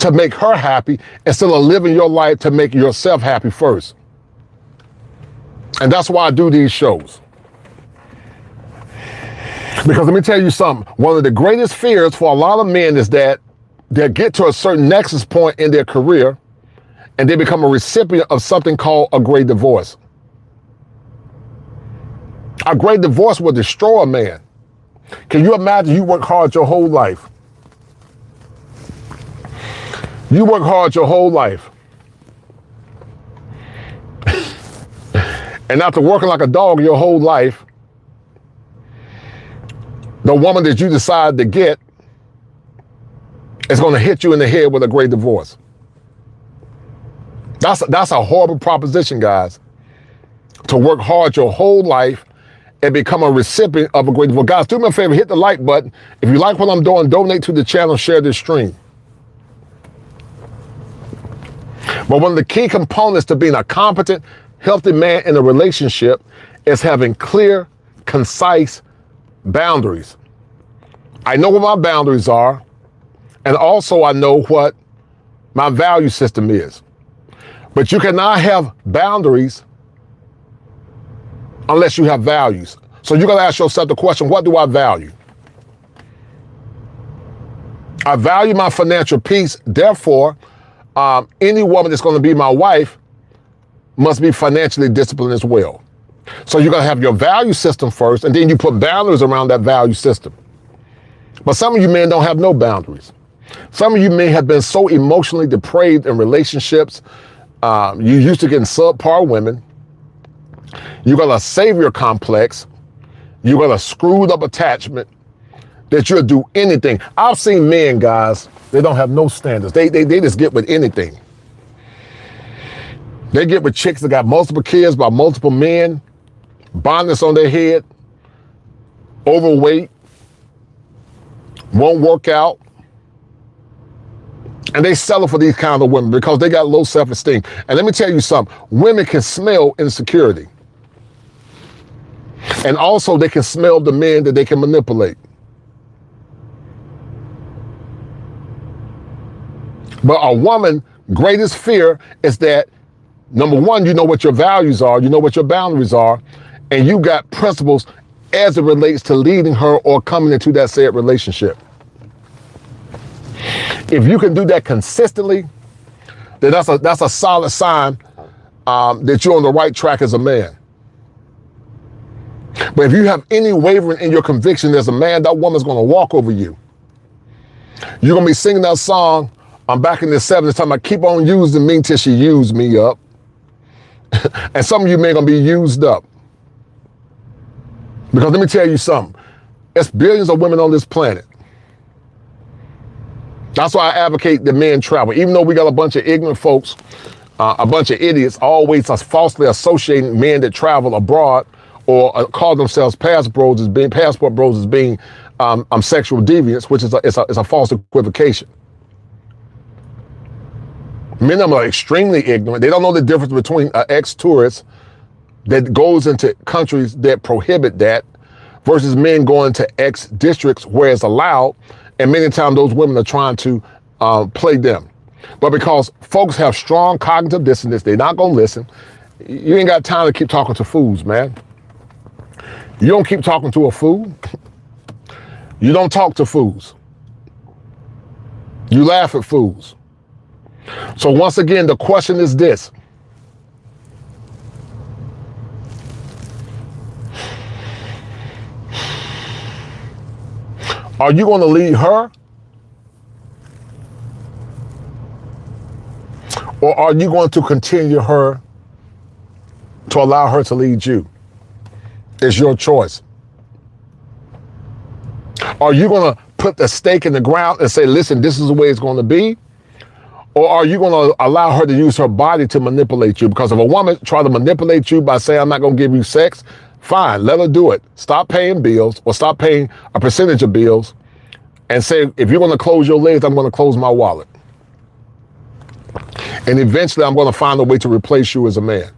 to make her happy instead of living your life to make yourself happy first. And that's why I do these shows. Because let me tell you something, one of the greatest fears for a lot of men is that they get to a certain nexus point in their career and they become a recipient of something called a great divorce. A great divorce will destroy a man. Can you imagine you work hard your whole life? You work hard your whole life. And after working like a dog your whole life, the woman that you decide to get is going to hit you in the head with a great divorce. That's a horrible proposition, guys. To work hard your whole life and become a recipient of a great divorce. Guys, do me a favor, hit the like button. If you like what I'm doing, donate to the channel, share this stream. But one of the key components to being a competent, healthy man in a relationship is having clear, concise boundaries. I know what my boundaries are, And also I know what my value system is. But you cannot have boundaries unless you have values. So you got to ask yourself the question, what do I value? I value my financial peace. Therefore, any woman that's going to be my wife must be financially disciplined as well. So you're going to have your value system first, and then you put boundaries around that value system. But some of you men don't have no boundaries. Some of you men have been so emotionally depraved in relationships. You used to getting subpar women. You got a savior complex. You got a screwed up attachment that you'll do anything. I've seen men, guys, they don't have no standards. They just get with anything. They get with chicks that got multiple kids by multiple men, bonnets on their head, overweight, won't work out. And they settle for these kind of women because they got low self-esteem. And let me tell you something, women can smell insecurity. And also they can smell the men that they can manipulate. But a woman's greatest fear is that, number one, you know what your values are, you know what your boundaries are, and you got principles as it relates to leading her or coming into that said relationship. If you can do that consistently, then that's a solid sign that you're on the right track as a man. But if you have any wavering in your conviction as a man, that woman's going to walk over you. You're going to be singing that song, I'm back in the 70s, talking about keep on using me till she used me up. And some of you men are going to be used up. Because let me tell you something. There's billions of women on this planet. That's why I advocate that men travel. Even though we got a bunch of ignorant folks, a bunch of idiots always falsely associating men that travel abroad or call themselves passport bros as being sexual deviants, which is a false equivocation. Men of them are extremely ignorant. They don't know the difference between an ex-tourist that goes into countries that prohibit that versus men going to ex-districts where it's allowed. And many times those women are trying to play them. But because folks have strong cognitive dissonance, they're not going to listen. You ain't got time to keep talking to fools, man. You don't keep talking to a fool. You don't talk to fools. You laugh at fools. So once again, the question is this. Are you going to lead her? Or are you going to continue her to allow her to lead you? It's your choice. Are you going to put the stake in the ground and say, listen, this is the way it's going to be? Or are you going to allow her to use her body to manipulate you? Because if a woman tries to manipulate you by saying, I'm not going to give you sex, fine, let her do it. Stop paying bills or stop paying a percentage of bills and say, if you're going to close your legs, I'm going to close my wallet. And eventually I'm going to find a way to replace you as a man.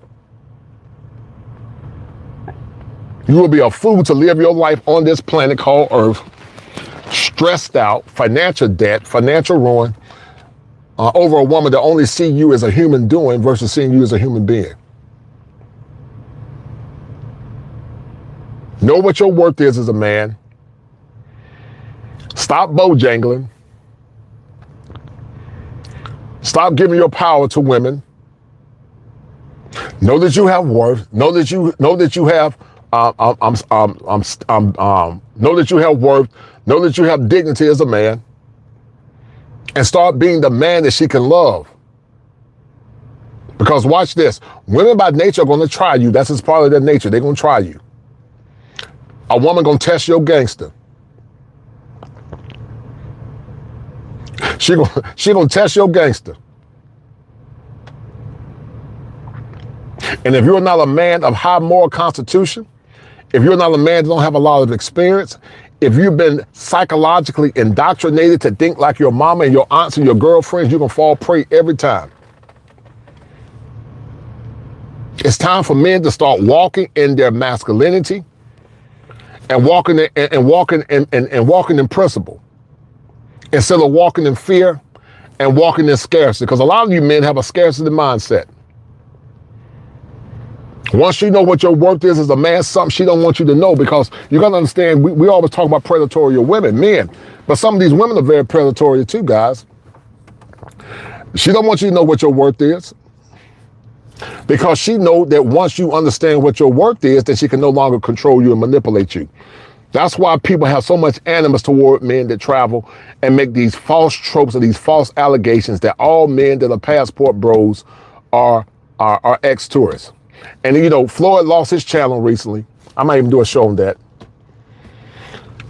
You will be a fool to live your life on this planet called Earth, stressed out, financial debt, financial ruin, over a woman that only see you as a human doing versus seeing you as a human being. Know what your worth is as a man. Stop bojangling. Stop giving your power to women. Know that you have worth. Know that you have know that you have worth. Know that you have dignity as a man. And start being the man that she can love. Because watch this. Women by nature are going to try you. That's just part of their nature. They're going to try you. A woman going to test your gangster. She going to test your gangster. And if you're not a man of high moral constitution, if you're not a man that don't have a lot of experience, if you've been psychologically indoctrinated to think like your mama and your aunts and your girlfriends, you're going to fall prey every time. It's time for men to start walking in their masculinity and walking in principle instead of walking in fear and walking in scarcity. Because a lot of you men have a scarcity mindset. Once you know what your worth is as a man, something she don't want you to know, because you got to understand, we always talk about predatory women, men, but some of these women are very predatory too, guys. She don't want you to know what your worth is, because she know that once you understand what your worth is, then she can no longer control you and manipulate you. That's why people have so much animus toward men that travel and make these false tropes or these false allegations that all men that are passport bros are ex-tourists. And you know, Floyd lost his channel recently. I might even do a show on that.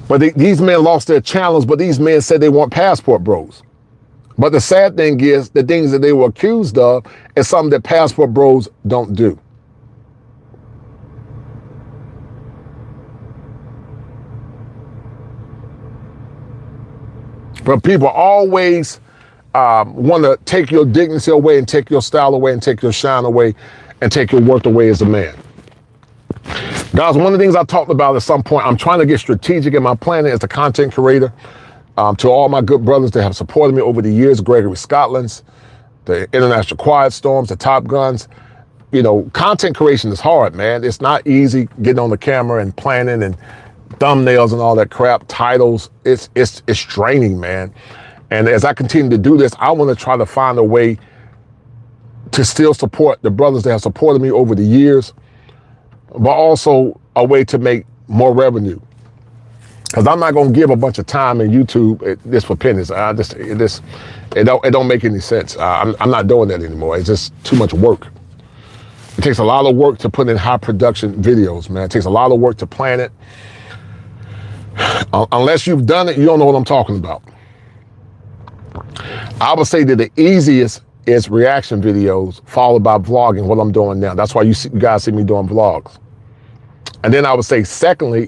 But these men lost their channels, but these men said they weren't passport bros. But the sad thing is, the things that they were accused of is something that passport bros don't do. But people always want to take your dignity away and take your style away and take your shine away and take your worth away as a man. Guys, one of the things I talked about at some point, I'm trying to get strategic in my planning as a content creator. To all my good brothers that have supported me over the years, Gregory Scotland's, the International Quiet Storms, the Top Guns. You know, content creation is hard, man. It's not easy getting on the camera and planning and thumbnails and all that crap, titles. It's draining, man. And as I continue to do this, I want to try to find a way to still support the brothers that have supported me over the years, but also a way to make more revenue. Because I'm not going to give a bunch of time in YouTube this for pennies. It don't make any sense. I'm not doing that anymore. It's just too much work. It takes a lot of work to put in high production videos, man. It takes a lot of work to plan it. Unless you've done it, you don't know what I'm talking about. I would say that the easiest is reaction videos, followed by vlogging, what I'm doing now. That's why you guys see me doing vlogs. And then I would say, secondly,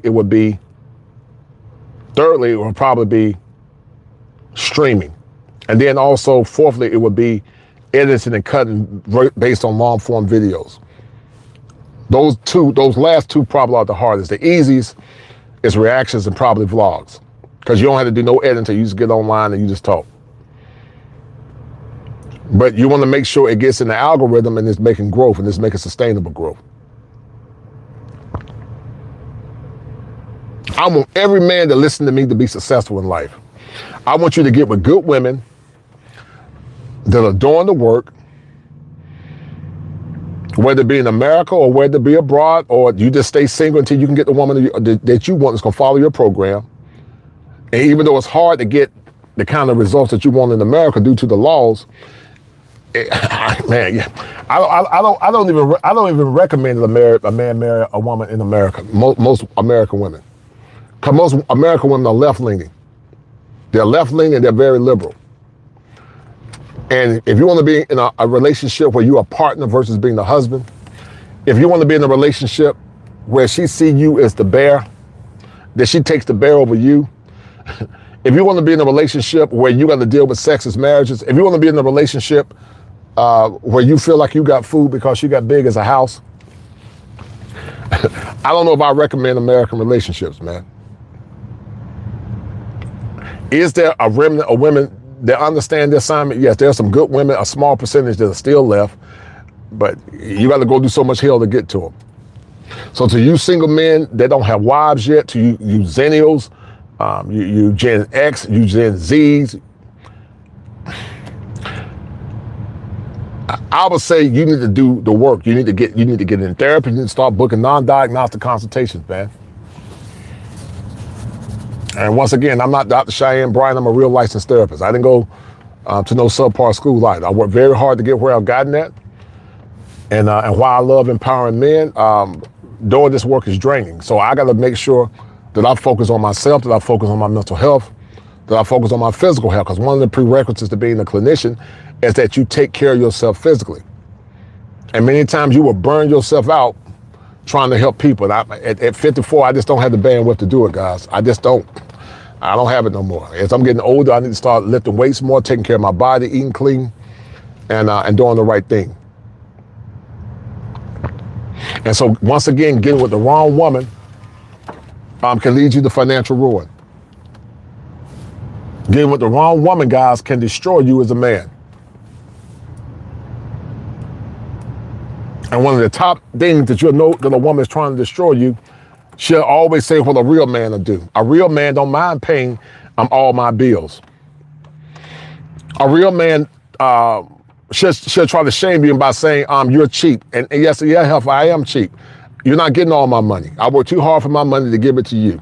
thirdly, it would probably be streaming. And then also, fourthly, it would be editing and cutting based on long form videos. Those last two probably are the hardest. The easiest is reactions and probably vlogs, because you don't have to do no editing. You just get online and you just talk. But you want to make sure it gets in the algorithm and it's making growth and it's making sustainable growth. I want every man that listens to me to be successful in life. I want you to get with good women that are doing the work, whether it be in America or whether it be abroad, or you just stay single until you can get the woman that you want that's going to follow your program. And even though it's hard to get the kind of results that you want in America due to the laws, man, yeah, I don't even recommend a man marry a woman in America. Most American women, because most American women are left-leaning. They're left-leaning and they're very liberal. And if you want to be in a relationship where you're a partner versus being the husband, if you want to be in a relationship where she see you as the bear, that she takes the bear over you, if you want to be in a relationship where you got to deal with sexist marriages, if you want to be in a relationship where you feel like you got food because you got big as a house, I don't know if I recommend American relationships, man. Is there a remnant of women that understand the assignment? Yes, there are some good women, a small percentage that are still left, but you got to go do so much hell to get to them. So to you single men that don't have wives yet, to you Zennials, you Gen X, you Gen Zs, I would say you need to do the work. You need to get in therapy. You need to start booking non-diagnostic consultations, man. And once again, I'm not Dr. Cheyenne Bryan. I'm a real licensed therapist. I didn't go to no subpar school either. I worked very hard to get where I've gotten at. And while I love empowering men, doing this work is draining. So I got to make sure that I focus on myself, that I focus on my mental health, that I focus on my physical health. Because one of the prerequisites to being a clinician is that you take care of yourself physically. And many times you will burn yourself out trying to help people. And at 54, I just don't have the bandwidth to do it, guys. I just don't. I don't have it no more. As I'm getting older, I need to start lifting weights more, taking care of my body, eating clean, and doing the right thing. And so once again, getting with the wrong woman can lead you to financial ruin. Getting with the wrong woman, guys, can destroy you as a man. And one of the top things that you'll know that a woman is trying to destroy you, she'll always say what a real man will do. A real man don't mind paying all my bills. A real man, she'll try to shame you by saying, you're cheap. And yes, I am cheap. You're not getting all my money. I work too hard for my money to give it to you.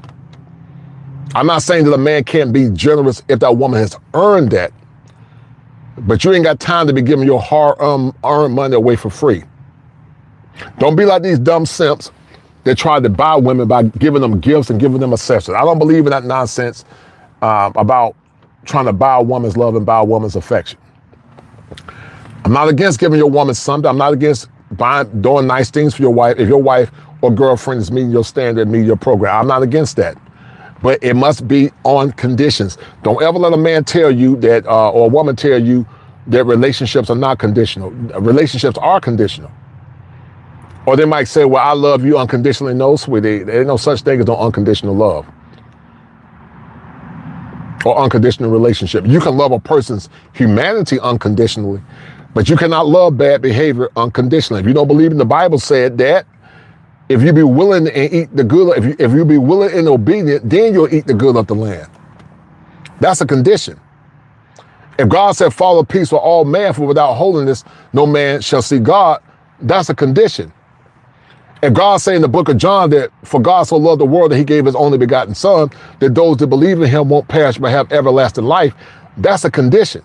I'm not saying that a man can't be generous if that woman has earned that, but you ain't got time to be giving your hard-earned money away for free. Don't be like these dumb simps that try to buy women by giving them gifts and giving them accessories. I don't believe in that nonsense about trying to buy a woman's love and buy a woman's affection. I'm not against giving your woman something. I'm not against doing nice things for your wife if your wife or girlfriend is meeting your standard, meeting your program. I'm not against that. But it must be on conditions. Don't ever let a man tell you that, or a woman tell you that relationships are not conditional. Relationships are conditional. Or they might say, well, I love you unconditionally. No, sweetie, there ain't no such thing as no unconditional love or unconditional relationship. You can love a person's humanity unconditionally, but you cannot love bad behavior unconditionally. If you don't believe in the Bible said that, if you be willing and eat the good, if you be willing and obedient, then you'll eat the good of the land. That's a condition. If God said, follow peace with all men, for without holiness, no man shall see God, that's a condition. If God say in the book of John that for God so loved the world that he gave his only begotten son, that those that believe in him won't perish but have everlasting life, that's a condition.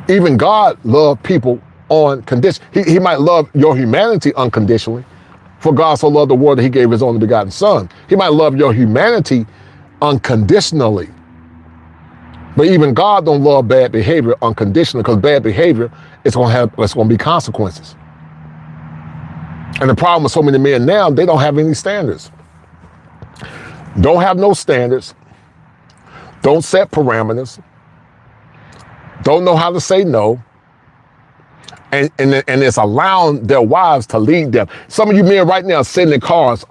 Even God loved people on condition. He might love your humanity unconditionally. For God so loved the world that he gave his only begotten son. He might love your humanity unconditionally. But even God don't love bad behavior unconditionally, because bad behavior it's going to be consequences. And the problem with so many men now, they don't have any standards. Don't have no standards. Don't set parameters. Don't know how to say no. And it's allowing their wives to lead them. Some of you men right now are sitting in cars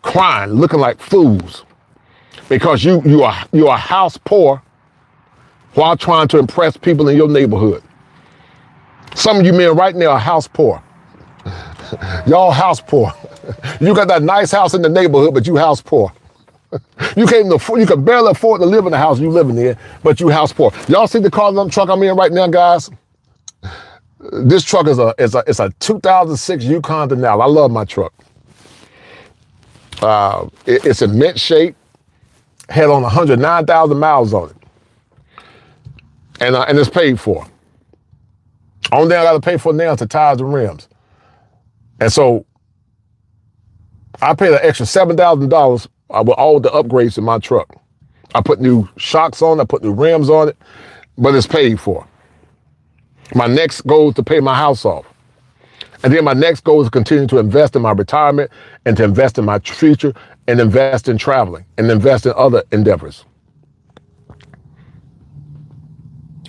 crying, looking like fools, because you are house poor while trying to impress people in your neighborhood. Some of you men right now are house poor. Y'all house poor. You got that nice house in the neighborhood, but you house poor. You can barely afford to live in the house you living in, but you house poor. Y'all see the truck I'm in right now, guys? This truck is a 2006 Yukon Denali. I love my truck. It's in mint shape. Had on 109,000 miles on it, and it's paid for. Only thing I got to pay for now is the tires and rims. And so I paid an extra $7,000 with all the upgrades in my truck. I put new shocks on, I put new rims on it, but it's paid for. My next goal is to pay my house off. And then my next goal is to continue to invest in my retirement and to invest in my future and invest in traveling and invest in other endeavors.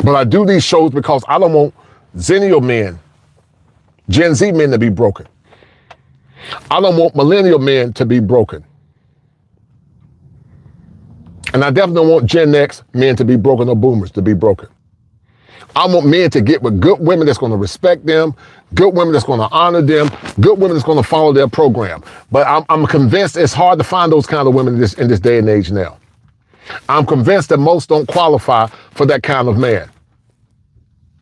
But I do these shows because I don't want Zennial men, Gen Z men to be broken. I don't want millennial men to be broken. And I definitely don't want Gen X men to be broken or boomers to be broken. I want men to get with good women that's going to respect them, good women that's going to honor them, good women that's going to follow their program. But I'm convinced it's hard to find those kind of women in this day and age now. I'm convinced that most don't qualify for that kind of man.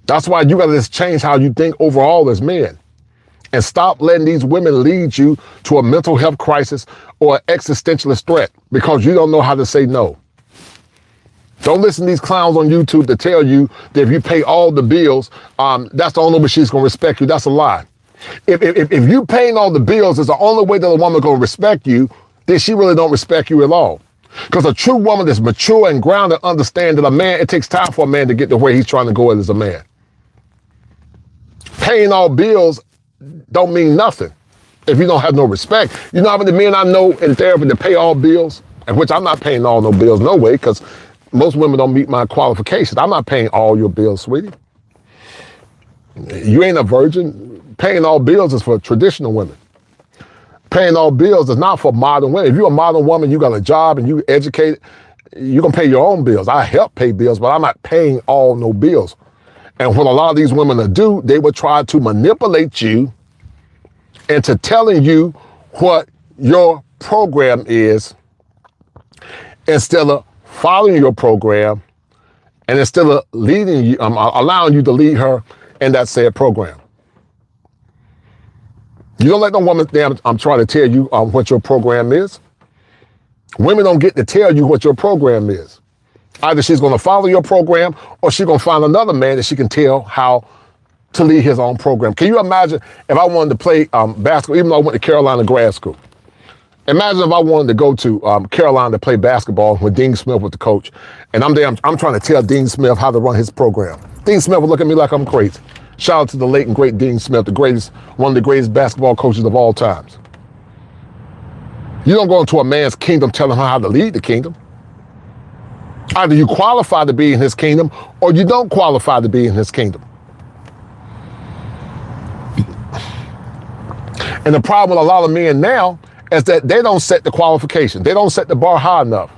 That's why you got to just change how you think overall as men. And stop letting these women lead you to a mental health crisis or an existentialist threat because you don't know how to say no. Don't listen to these clowns on YouTube that tell you that if you pay all the bills, that's the only way she's going to respect you. That's a lie. If you paying all the bills is the only way that a woman going to respect you, then she really don't respect you at all. Because a true woman that's mature and grounded understands that it takes time for a man to get to where he's trying to go as a man. Paying all bills don't mean nothing if you don't have no respect. You know how many men I know in therapy that pay all bills, and which I'm not paying all no bills, no way, because most women don't meet my qualifications. I'm not paying all your bills, sweetie. You ain't a virgin. Paying all bills is for traditional women. Paying all bills is not for modern women. If you're a modern woman, you got a job and you educated, you can pay your own bills. I help pay bills, but I'm not paying all no bills. And what a lot of these women will do, they will try to manipulate you into telling you what your program is instead of following your program and instead of leading you, allowing you to lead her in that said program. You don't let no woman think I'm trying to tell you what your program is. Women don't get to tell you what your program is. Either she's going to follow your program or she's going to find another man that she can tell how to lead his own program. Can you imagine if I wanted to play basketball, even though I went to Carolina grad school? Imagine if I wanted to go to Carolina to play basketball when Dean Smith was the coach, and I'm trying to tell Dean Smith how to run his program. Dean Smith would look at me like I'm crazy. Shout out to the late and great Dean Smith, one of the greatest basketball coaches of all times. You don't go into a man's kingdom telling him how to lead the kingdom. Either you qualify to be in his kingdom or you don't qualify to be in his kingdom. And the problem with a lot of men now is that they don't set the qualification. They don't set the bar high enough.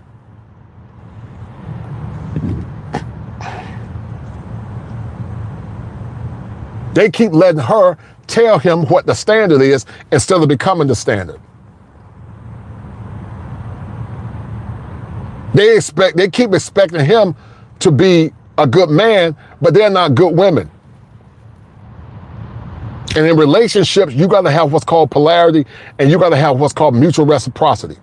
They keep letting her tell him what the standard is instead of becoming the standard. They keep expecting him to be a good man, but they're not good women. And in relationships, you got to have what's called polarity, and you got to have what's called mutual reciprocity.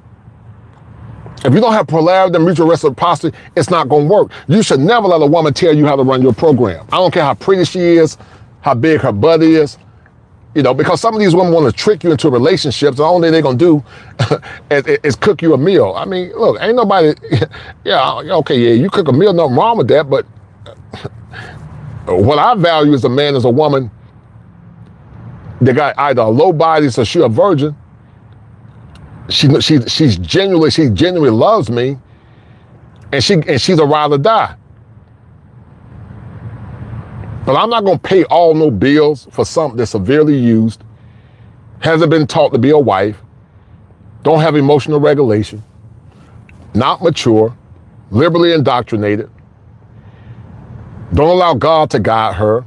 If you don't have polarity and mutual reciprocity, it's not going to work. You should never let a woman tell you how to run your program. I don't care how pretty she is, how big her butt is, because some of these women want to trick you into relationships. The only thing they're going to do is cook you a meal. I mean, look, ain't nobody, you cook a meal, nothing wrong with that, but what I value as a man is a woman that got either a low body, so she's a virgin. She genuinely loves me, and she's a ride or die. But I'm not gonna pay all no bills for something that's severely used, hasn't been taught to be a wife, don't have emotional regulation, not mature, liberally indoctrinated, don't allow God to guide her,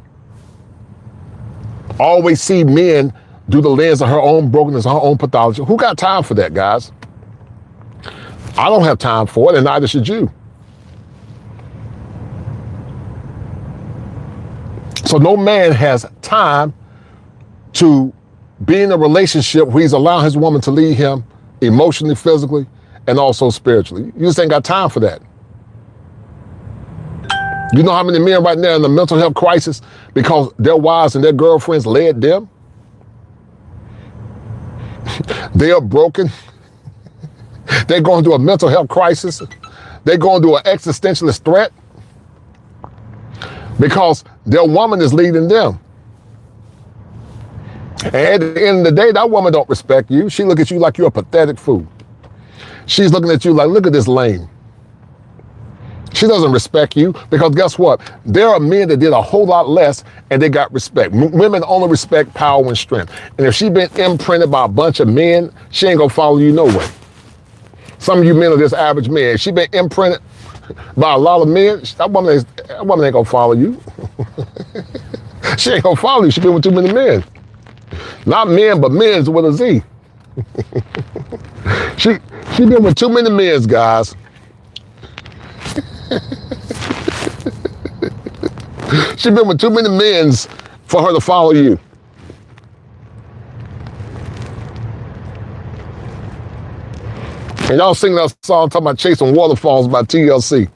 always see men through the lens of her own brokenness, her own pathology. Who got time for that, guys? I don't have time for it, and neither should you. So no man has time to be in a relationship where he's allowing his woman to lead him emotionally, physically, and also spiritually. You just ain't got time for that. You know how many men right now in a mental health crisis because their wives and their girlfriends led them? They are broken. They're going through a mental health crisis. They're going through an existentialist threat because their woman is leading them. And at the end of the day, that woman don't respect you. She look at you like you're a pathetic fool. She's looking at you like, look at this lame. She doesn't respect you because guess what? There are men that did a whole lot less and they got respect. Women only respect power and strength. And if she's been imprinted by a bunch of men, she ain't gonna follow you no way. Some of you men are just average men. If she been imprinted by a lot of men, that woman ain't gonna follow you. She ain't gonna follow you. She been with too many men. Not men, but men's with a Z. She been with too many men, guys. She been with too many men's for her to follow you. And y'all sing that song talking about Chasing Waterfalls by TLC.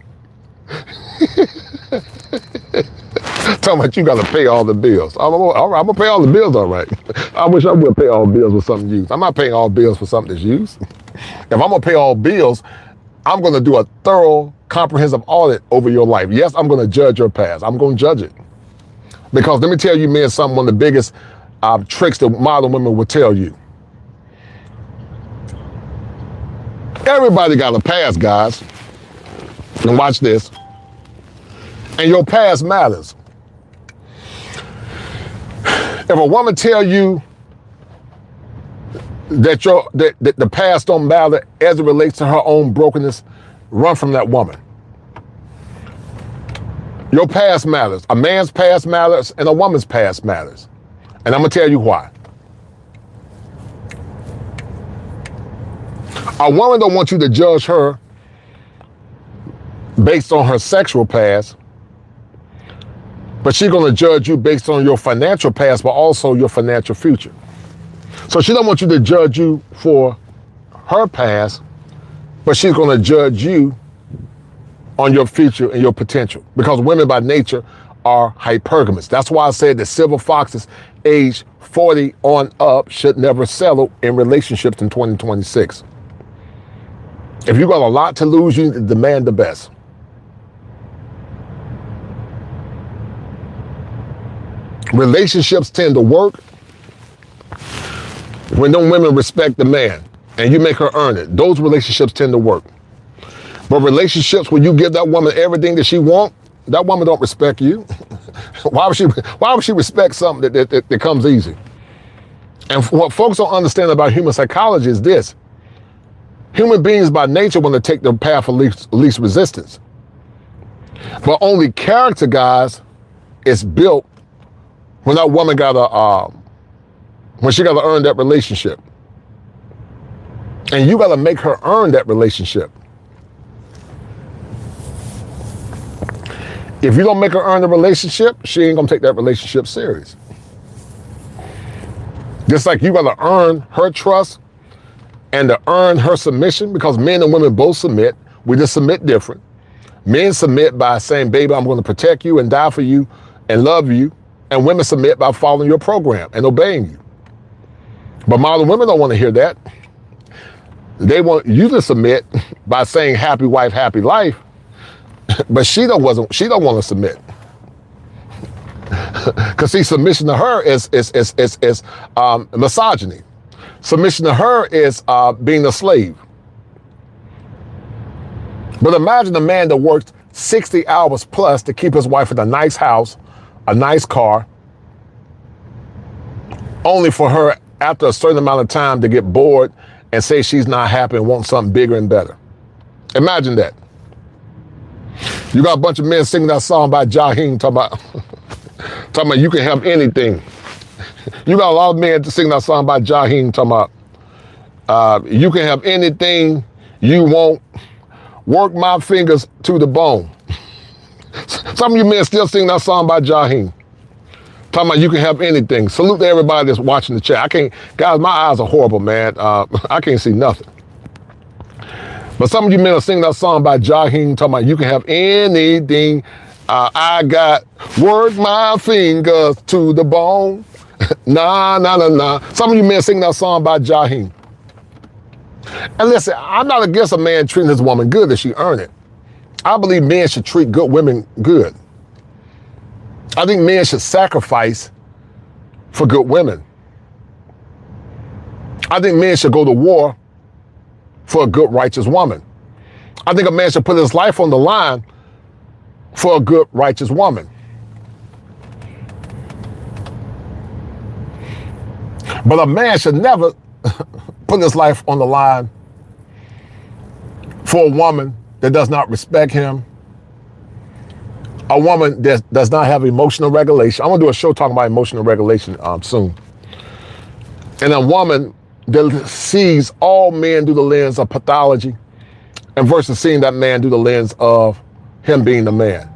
Talking about you gotta pay all the bills. All right, I'm gonna pay all the bills, all right. I wish I would pay all bills for something used. I'm not paying all bills for something that's used. If I'm gonna pay all bills, I'm gonna do a thorough, comprehensive audit over your life. Yes, I'm gonna judge your past. I'm gonna judge it. Because let me tell you, men, one of the biggest tricks that modern women will tell you. Everybody got a past, guys. And watch this. And your past matters. If a woman tell you that the past don't matter as it relates to her own brokenness run from that woman. Your past matters. A man's past matters and a woman's past matters. And I'm going to tell you why. A woman don't want you to judge her based on her sexual past, but she's going to judge you based on your financial past, but also your financial future. So she don't want you to judge you for her past, but she's going to judge you on your future and your potential, because women by nature are hypergamous. That's why I said that silver foxes age 40 on up should never settle in relationships in 2026. If you got a lot to lose, you need to demand the best. Relationships tend to work when them women respect the man and you make her earn it. Those relationships tend to work. But relationships where you give that woman everything that she wants, that woman don't respect you. Why would she respect something that comes easy? And what folks don't understand about human psychology is this. Human beings by nature want to take the path of least resistance. But only character, guys, is built when that woman when she got to earn that relationship. And you got to make her earn that relationship. If you don't make her earn the relationship, she ain't gonna take that relationship serious. Just like you gotta earn her trust and to earn her submission, because men and women both submit. We just submit different. Men submit by saying, baby, I'm gonna protect you and die for you and love you. And women submit by following your program and obeying you. But modern women don't want to hear that. They want you to submit by saying happy wife, happy life. But she don't want to submit. Because see, submission to her is misogyny. Submission to her is being a slave. But imagine a man that works 60 hours plus to keep his wife in a nice house, a nice car, only for her after a certain amount of time to get bored and say she's not happy and wants something bigger and better. Imagine that. You got a bunch of men singing that song by Jaheim talking about you can have anything. You got a lot of men singing that song by Jaheim talking about you can have anything you want. Work my fingers to the bone. Some of you men still sing that song by Jaheim. Talking about you can have anything. Salute to everybody that's watching the chat. Guys, my eyes are horrible, man. I can't see nothing. But some of you men are singing that song by Jaheim, talking about you can have anything. I got work my fingers to the bone. Nah, nah, nah, nah. Some of you men sing that song by Jaheim. And listen, I'm not against a man treating his woman good if she earned it. I believe men should treat good women good. I think men should sacrifice for good women. I think men should go to war for a good, righteous woman. I think a man should put his life on the line for a good, righteous woman. But a man should never put his life on the line for a woman that does not respect him, a woman that does not have emotional regulation. I'm gonna do a show talking about emotional regulation soon. And a woman that sees all men through the lens of pathology and versus seeing that man through the lens of him being the man.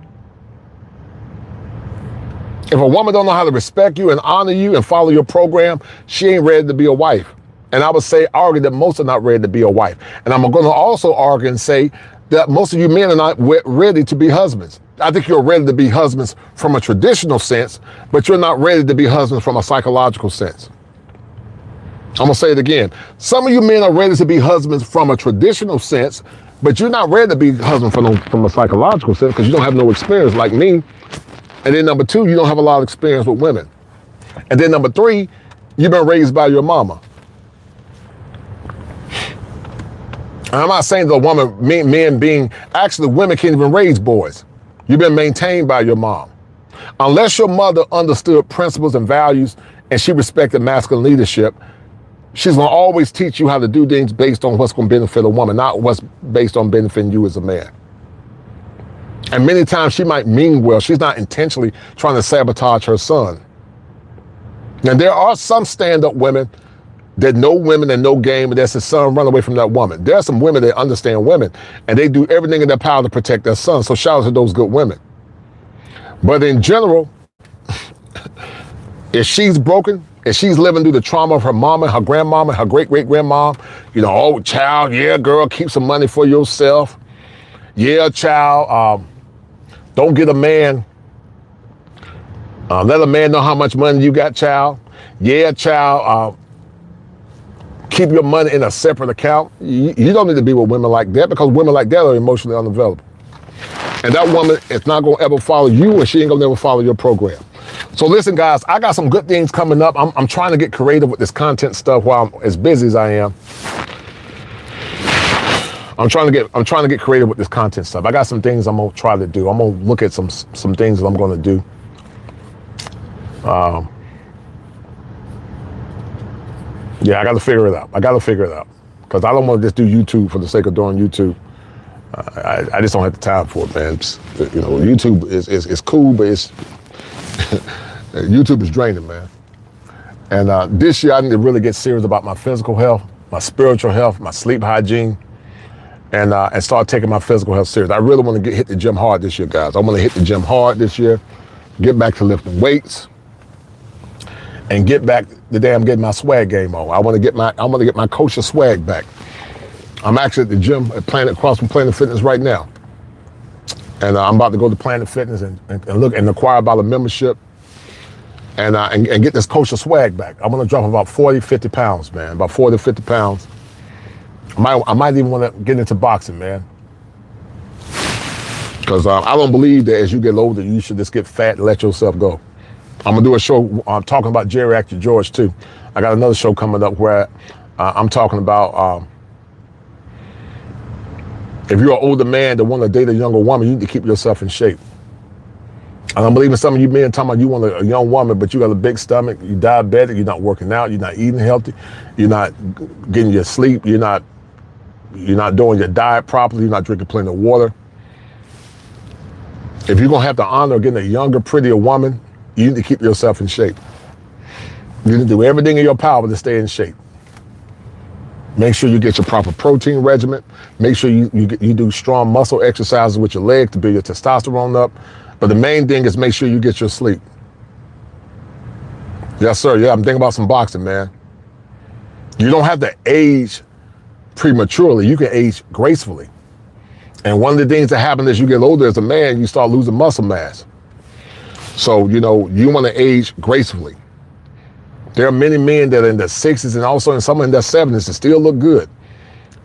If a woman don't know how to respect you and honor you and follow your program, she ain't ready to be a wife. And I would argue that most are not ready to be a wife. And I'm going to also argue and say that most of you men are not ready to be husbands. I think you're ready to be husbands from a traditional sense, but you're not ready to be husbands from a psychological sense. I'm going to say it again. Some of you men are ready to be husbands from a traditional sense, but you're not ready to be husbands from a psychological sense because you don't have no experience like me. And then number two, you don't have a lot of experience with women. And then number three, you've been raised by your mama. And I'm not saying actually women can't even raise boys. You've been maintained by your mom. Unless your mother understood principles and values and she respected masculine leadership, She's gonna always teach you how to do things based on what's gonna benefit a woman, not what's based on benefiting you as a man. And many times she might mean well. She's not intentionally trying to sabotage her son. Now, there are some stand-up women that know women and know game, and that's the son run away from that woman. There are some women that understand women, and they do everything in their power to protect their son. So shout out to those good women. But in general, if she's broken, if she's living through the trauma of her mama, her grandmama, her great-great-grandmom, oh, child, yeah, girl, keep some money for yourself. Yeah, child, don't get a man. Let a man know how much money you got, child. Yeah, child, keep your money in a separate account. You don't need to be with women like that, because women like that are emotionally unavailable. And that woman is not going to ever follow you, and she ain't going to ever follow your program. So listen, guys, I got some good things coming up. I'm trying to get creative with this content stuff while I'm as busy as I am. I'm trying to get creative with this content stuff. I got some things I'm gonna try to do. I'm gonna look at some things that I'm gonna do. Yeah, I got to figure it out. Because I don't want to just do YouTube for the sake of doing YouTube. I just don't have the time for it, man. YouTube is cool, but it's YouTube is draining, man. And this year I need to really get serious about my physical health, my spiritual health, my sleep hygiene, and start taking my physical health serious. I really want to hit the gym hard this year, guys. I want to hit the gym hard this year, get back to lifting weights, and get back the day I'm getting my swag game on. I want to get my kosher swag back. I'm actually at the gym across from Planet Fitness right now. And I'm about to go to Planet Fitness and look and acquire about a membership and get this kosher swag back. I'm gonna drop about 40, 50 pounds, man. About 40, 50 pounds. I might even want to get into boxing, man. Because I don't believe that as you get older, you should just get fat and let yourself go. I'm gonna do a show talking about geriatric George too. I got another show coming up where I'm talking about if you're an older man that want to date a younger woman, you need to keep yourself in shape. I don't believe in some of you men talking about you want a young woman, but you got a big stomach, you diabetic, you're not working out, you're not eating healthy, you're not getting your sleep, you're not doing your diet properly, you're not drinking plenty of water. If you're gonna have the honor of getting a younger, prettier woman, you need to keep yourself in shape. You need to do everything in your power to stay in shape. Make sure you get your proper protein regimen. Make sure you do strong muscle exercises with your legs to build your testosterone up. But the main thing is make sure you get your sleep. Yes, sir. Yeah, I'm thinking about some boxing, man. You don't have to age prematurely. You can age gracefully. And one of the things that happens as you get older as a man, you start losing muscle mass. So, you want to age gracefully. There are many men that are in their 60s and also in some in their 70s that still look good.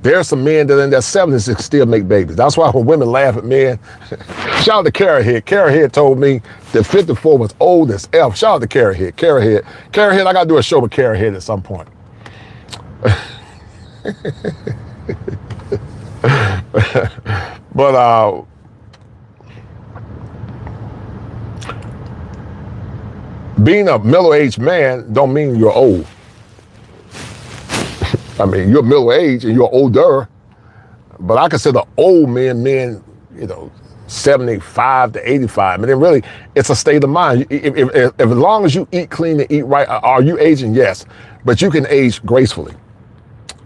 There are some men that are in their 70s that still make babies. That's why when women laugh at men, shout out to Carrot Head. Carrot Head told me that 54 was old as F. Shout out to Carrot Head. Carrot Head, I got to do a show with Carrot Head at some point. But being a middle-aged man don't mean you're old. I mean, you're middle-aged and you're older, but I consider old men, 75 to 85. And then really, it's a state of mind. If as long as you eat clean and eat right, are you aging? Yes, but you can age gracefully.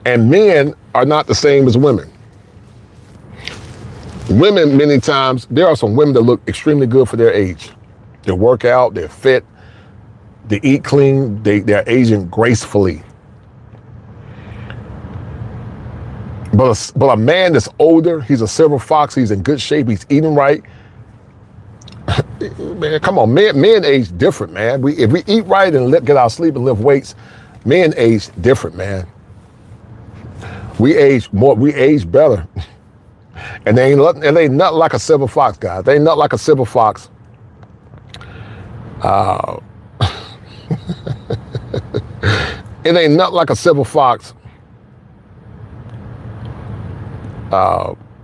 And men are not the same as women. Women, many times, there are some women that look extremely good for their age. They work out, they're fit, they eat clean, they're aging gracefully. But a man that's older, he's a silver fox, he's in good shape, he's eating right. Man, come on, men age different, man. If we eat right and get our sleep and lift weights, men age different, man. We age better. And they ain't nothing like a silver fox, guys. They ain't nothing like a silver fox. It ain't nothing like a silver fox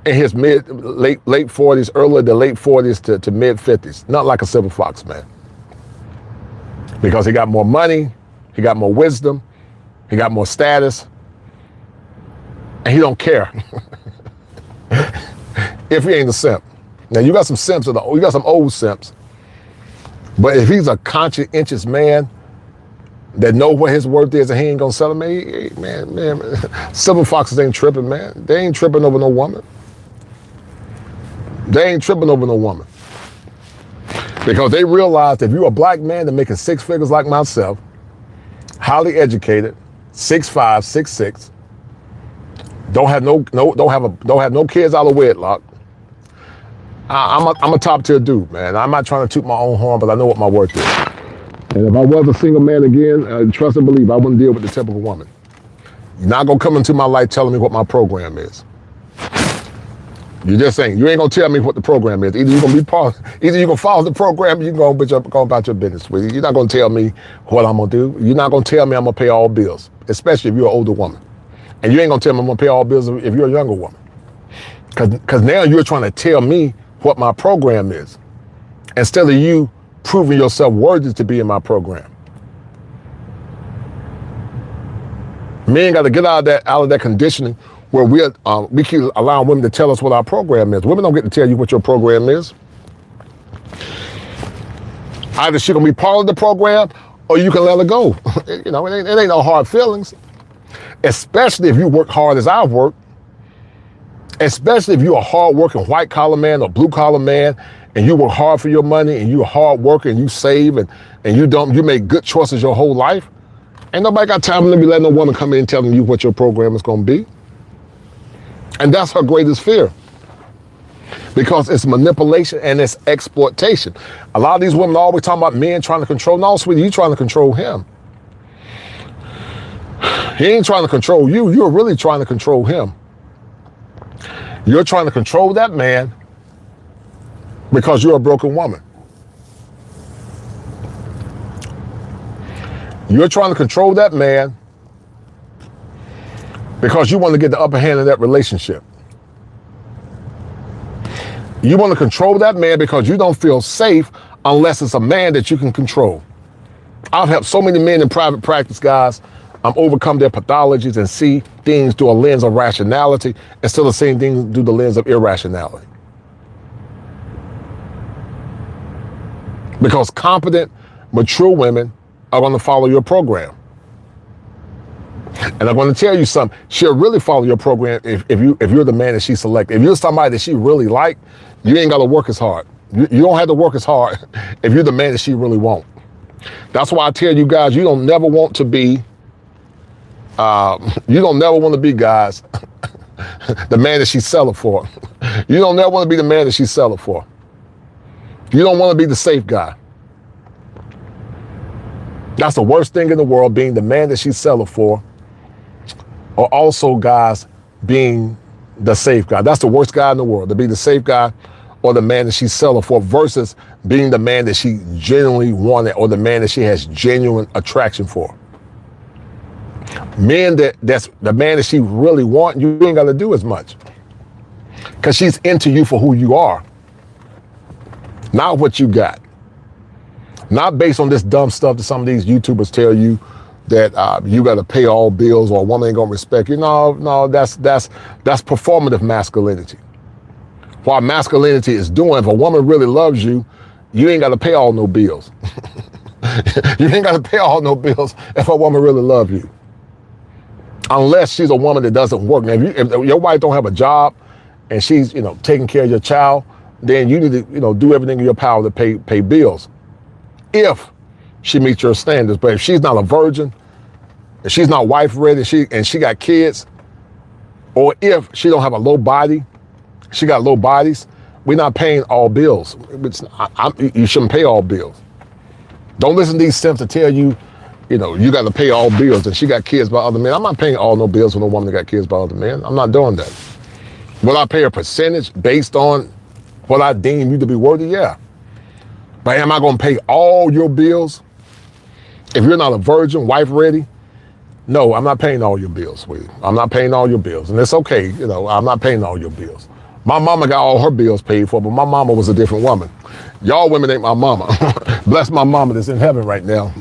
in his late 40s, early to late 40s to mid 50s. Not like a silver fox, man. Because he got more money, he got more wisdom, He got more status. And he don't care if he ain't a simp. Now you got some simps, you got some old simps. But if he's a conscientious man that know what his worth is and he ain't gonna sell it, man, silver foxes ain't tripping, man. They ain't tripping over no woman. They ain't tripping over no woman. Because they realize if you're a black man that's making six figures like myself, highly educated, 6'5", 6'6", don't have no kids out of wedlock, I'm a top tier dude, man. I'm not trying to toot my own horn, but I know what my worth is. And if I was a single man again, trust and believe, I wouldn't deal with the typical woman. You're not gonna come into my life telling me what my program is. You just ain't. You ain't gonna tell me what the program is. Either you're gonna follow the program, or you're gonna go about your business with it. You're not gonna tell me what I'm gonna do. You're not gonna tell me I'm gonna pay all bills, especially if you're an older woman. And you ain't gonna tell me I'm gonna pay all bills if you're a younger woman. Cause now you're trying to tell me what my program is, instead of you proving yourself worthy to be in my program. Men got to get out of that conditioning where we keep allowing women to tell us what our program is. Women don't get to tell you what your program is. Either she gonna be part of the program or you can let her go. You know, it ain't no hard feelings. Especially if you work hard as I've worked. Especially if you're a hard-working white-collar man or blue-collar man and you work hard for your money and you're a hard worker and you save and you make good choices your whole life. Ain't nobody got time to be letting a woman come in telling you what your program is gonna be. And that's her greatest fear. Because it's manipulation and it's exploitation. A lot of these women are always talking about men trying to control. No, sweetie, you trying to control him. He ain't trying to control you. You're really trying to control him. You're trying to control that man because you're a broken woman. You're trying to control that man because you want to get the upper hand in that relationship. You want to control that man because you don't feel safe unless it's a man that you can control. I've helped so many men in private practice, guys, overcome their pathologies and see things through a lens of rationality instead of seeing things through the lens of irrationality. Because competent, mature women are going to follow your program. And I'm going to tell you something, she'll really follow your program if you're the man that she selected. If you're somebody that she really liked, you ain't got to work as hard. You don't have to work as hard if you're the man that she really wants. That's why I tell you guys, you don't never want to be guys, the man that she's selling for. You don't never want to be the man that she's selling for. You don't want to be the safe guy. That's the worst thing in the world, being the man that she's selling for, or also guys being the safe guy. That's the worst guy in the world, to be the safe guy or the man that she's selling for, versus being the man that she genuinely wanted or the man that she has genuine attraction for. Men that's the man that she really wants, you ain't got to do as much. Because she's into you for who you are, not what you got. Not based on this dumb stuff that some of these YouTubers tell you that you got to pay all bills or a woman ain't gonna respect you. No, that's performative masculinity. What masculinity is doing, if a woman really loves you, you ain't got to pay all no bills. You ain't got to pay all no bills if a woman really loves you. Unless she's a woman that doesn't work. Now, if your wife don't have a job and she's, taking care of your child, then you need to, do everything in your power to pay bills. If she meets your standards. But if she's not a virgin, if she's not wife ready, and she got kids, or if she don't have a low body, she got low bodies, we're not paying all bills. You shouldn't pay all bills. Don't listen to these simps to tell you, you got to pay all bills, and she got kids by other men. I'm not paying all no bills with a woman that got kids by other men. I'm not doing that. Will I pay a percentage based on what I deem you to be worthy? Yeah. But am I going to pay all your bills if you're not a virgin, wife ready? No, I'm not paying all your bills, sweetie. I'm not paying all your bills. And it's okay, I'm not paying all your bills. My mama got all her bills paid for, but my mama was a different woman. Y'all women ain't my mama. Bless my mama that's in heaven right now.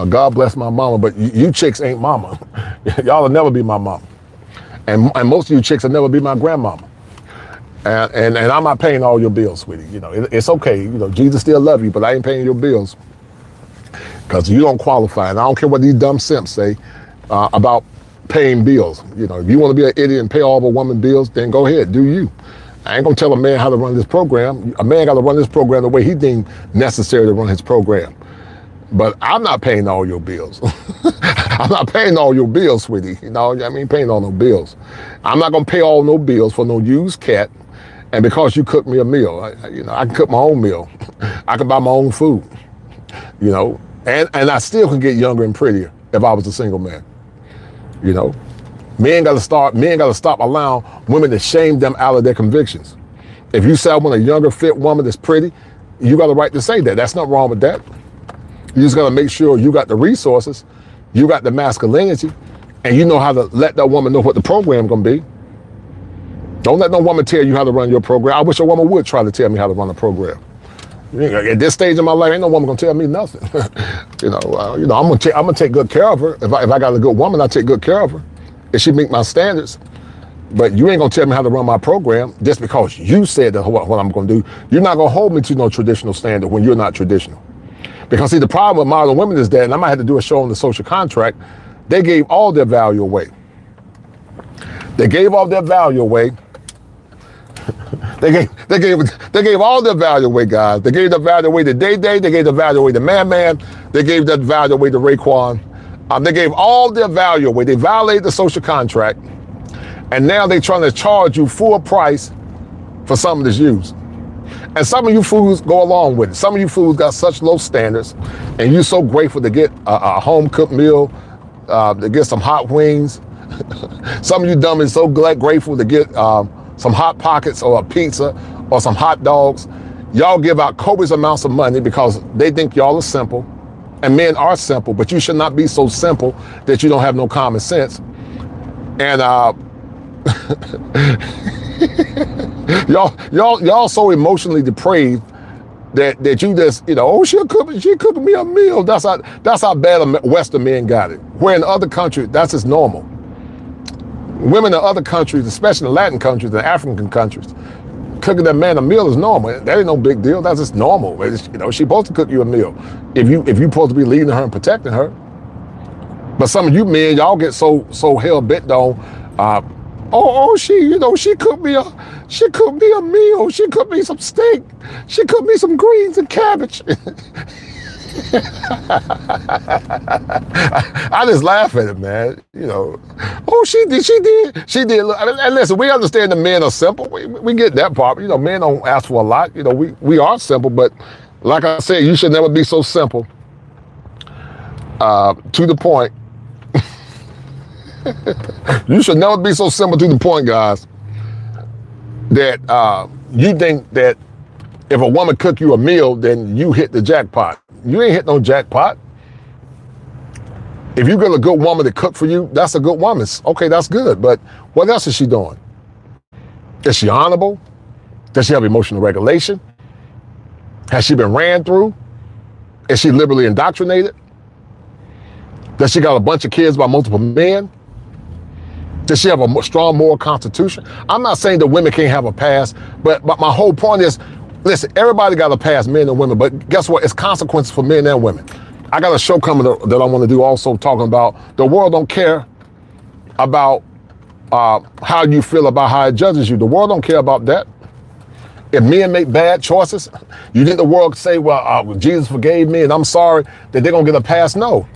God bless my mama, but you chicks ain't mama. Y'all will never be my mama. And most of you chicks will never be my grandmama. And I'm not paying all your bills, sweetie. You know, it's okay. You know, Jesus still love you, but I ain't paying your bills because you don't qualify. And I don't care what these dumb simps say about paying bills. You know, if you want to be an idiot and pay all of a woman's bills, then go ahead, do you. I ain't gonna tell a man how to run this program. A man got to run this program the way he deemed necessary to run his program. But I'm not paying all your bills. I'm not paying all your bills, sweetie. You know, I mean, paying all no bills. I'm not gonna pay all no bills for no used cat. And because you cook me a meal, I can cook my own meal. I can buy my own food. You know, and I still can get younger and prettier if I was a single man. You know, men got to stop allowing women to shame them out of their convictions. If you say I want a younger, fit woman that's pretty, you got the right to say that. That's not wrong with that. You just got to make sure you got the resources, you got the masculinity, and you know how to let that woman know what the program gonna be. Don't let no woman tell you how to run your program. I wish a woman would try to tell me how to run a program. At this stage in my life, ain't no woman gonna tell me nothing. I'm gonna take good care of her. If I got a good woman, I take good care of her. If she meet my standards. But you ain't gonna tell me how to run my program just because you said that what I'm gonna do. You're not gonna hold me to no traditional standard when you're not traditional. Because see, the problem with modern women is that, and I might have to do a show on the social contract, they gave all their value away. They gave all their value away. They gave all their value away, guys. They gave the value away to Day Day. They gave the value away to Man. They gave that value away to Raekwon. They gave all their value away. They violated the social contract, and now they're trying to charge you full price for something that's used. And some of you fools go along with it. Some of you fools got such low standards, and you're so grateful to get a home-cooked meal, to get some hot wings. Some of you dummies so grateful to get some Hot Pockets or a pizza or some hot dogs. Y'all give out copious amounts of money because they think y'all are simple, and men are simple, but you should not be so simple that you don't have no common sense. And y'all so emotionally depraved that you just, oh, she cooking me a meal. That's how bad Western men got it. Where in other countries, that's just normal. Women in other countries, especially in Latin countries and African countries, cooking that man a meal is normal. That ain't no big deal. That's just normal. She's supposed to cook you a meal if you supposed to be leading her and protecting her. But some of you men, y'all get so hell bent on. She cooked me a meal. She cooked me some steak. She cooked me some greens and cabbage. I just laugh at it, man. She did. And listen, we understand the men are simple. We get that part. Men don't ask for a lot. We are simple, but like I said, you should never be so simple to the point. You should never be so simple to the point, guys, that you think that if a woman cook you a meal, then you hit the jackpot. You ain't hit no jackpot. If you get a good woman to cook for you, that's a good woman. Okay, that's good. But what else is she doing? Is she honorable? Does she have emotional regulation? Has she been ran through? Is she liberally indoctrinated? Does she got a bunch of kids by multiple men? Does she have a strong moral constitution? I'm not saying that women can't have a past, but my whole point is, listen, everybody got a past, men and women, but guess what? It's consequences for men and women. I got a show coming that I want to do also talking about the world don't care about how you feel about how it judges you. The world don't care about that. If men make bad choices, you think the world say, well, Jesus forgave me and I'm sorry, that they're going to get a pass? No.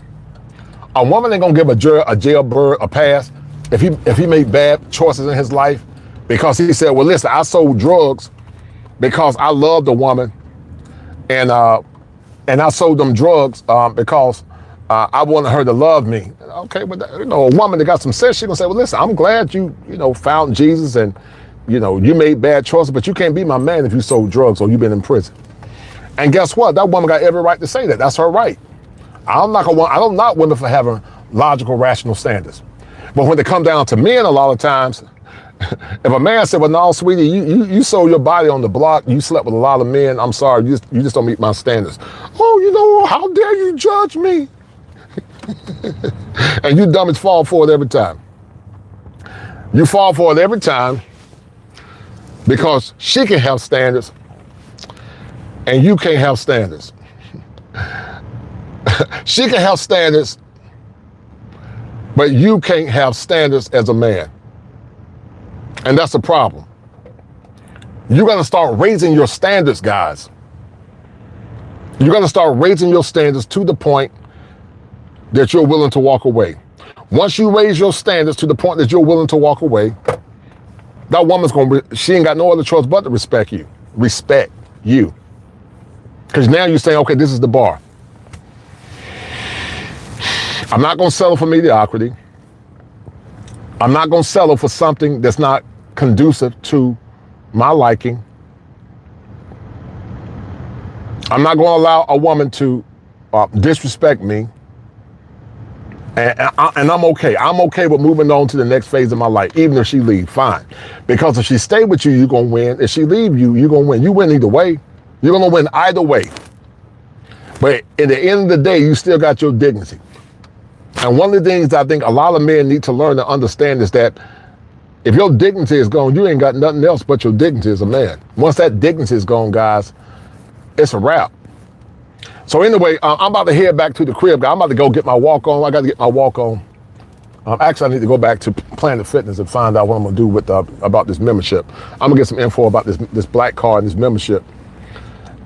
A woman ain't going to give a jailbird a pass if he made bad choices in his life because he said, well, listen, I sold drugs because I loved a woman, and I sold them drugs because I wanted her to love me. Okay, but a woman that got some sense, she gonna say, well, listen, I'm glad you found Jesus and you made bad choices, but you can't be my man if you sold drugs or you've been in prison. And guess what? That woman got every right to say that. That's her right. I don't knock women for having logical, rational standards. But when it comes down to men, a lot of times, If a man said, well, no, sweetie, you sold your body on the block, you slept with a lot of men, I'm sorry, you just don't meet my standards. Oh, you know, how dare you judge me? And you dummies fall for it every time. You fall for it every time because she can have standards and you can't have standards. She can have standards, but you can't have standards as a man. And that's the problem. You gotta start raising your standards, guys. You gotta start raising your standards to the point that you're willing to walk away. Once you raise your standards to the point that you're willing to walk away, that woman's she ain't got no other choice but to respect you. Respect you. Because now you're saying, okay, this is the bar. I'm not gonna settle for mediocrity. I'm not gonna settle for something that's not conducive to my liking. I'm not gonna allow a woman to disrespect me. And I'm okay. I'm okay with moving on to the next phase of my life, even if she leaves, fine. Because if she stay with you, you're gonna win. If she leave you, you're gonna win. You win either way. You're gonna win either way. But at the end of the day, you still got your dignity. And one of the things I think a lot of men need to learn to understand is that if your dignity is gone, you ain't got nothing else but your dignity as a man. Once that dignity is gone, guys, it's a wrap. So anyway, I'm about to head back to the crib. I'm about to go get my walk on. I got to get my walk on. Actually, I need to go back to Planet Fitness and find out what I'm going to do with about this membership. I'm going to get some info about this black card and this membership.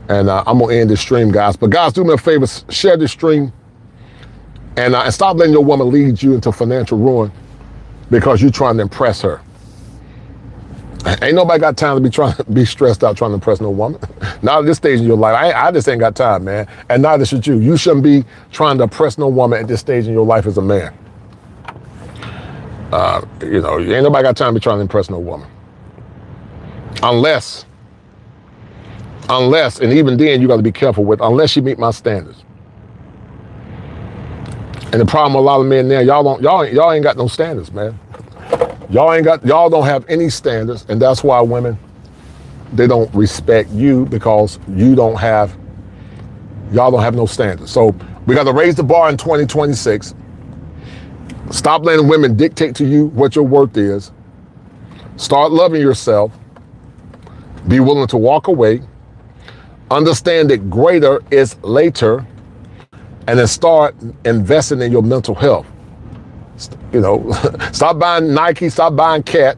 And I'm going to end this stream, guys. But guys, do me a favor, share this stream. And stop letting your woman lead you into financial ruin because you're trying to impress her. Ain't nobody got time to be stressed out trying to impress no woman. Not at this stage in your life. I just ain't got time, man. And neither should you. You shouldn't be trying to impress no woman at this stage in your life as a man. You know, ain't nobody got time to be trying to impress no woman. Unless, and even then you got to be careful with, unless you meet my standards. And the problem with a lot of men now, y'all ain't got no standards, man. Y'all don't have any standards, and that's why women, they don't respect you because y'all don't have no standards. So we got to raise the bar in 2026. Stop letting women dictate to you what your worth is. Start loving yourself. Be willing to walk away. Understand that greater is later. And then start investing in your mental health. You know, stop buying Nike, stop buying Cat,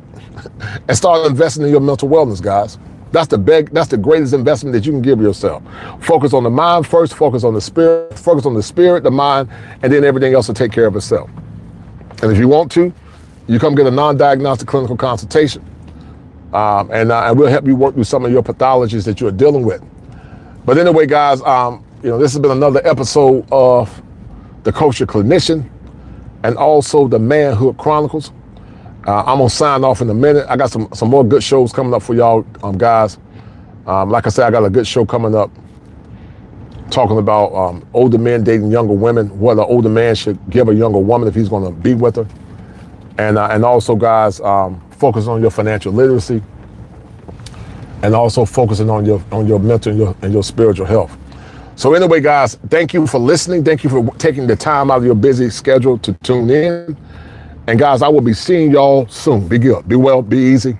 and start investing in your mental wellness, guys. That's the greatest investment that you can give yourself. Focus on the mind first, focus on the spirit, the mind, and then everything else will take care of itself. And if you want to, you come get a non-diagnostic clinical consultation, and we'll help you work through some of your pathologies that you're dealing with. But anyway, guys, you know, this has been another episode of the Kosher Clinician and also the Manhood Chronicles. I'm gonna sign off in a minute. I got some more good shows coming up for y'all, guys. Like I said, I got a good show coming up talking about older men dating younger women, what an older man should give a younger woman if he's gonna be with her. And also, guys, focus on your financial literacy and also focusing on your mental and your spiritual health. So anyway, guys, thank you for listening. Thank you for taking the time out of your busy schedule to tune in. And guys, I will be seeing y'all soon. Be good, be well, be easy.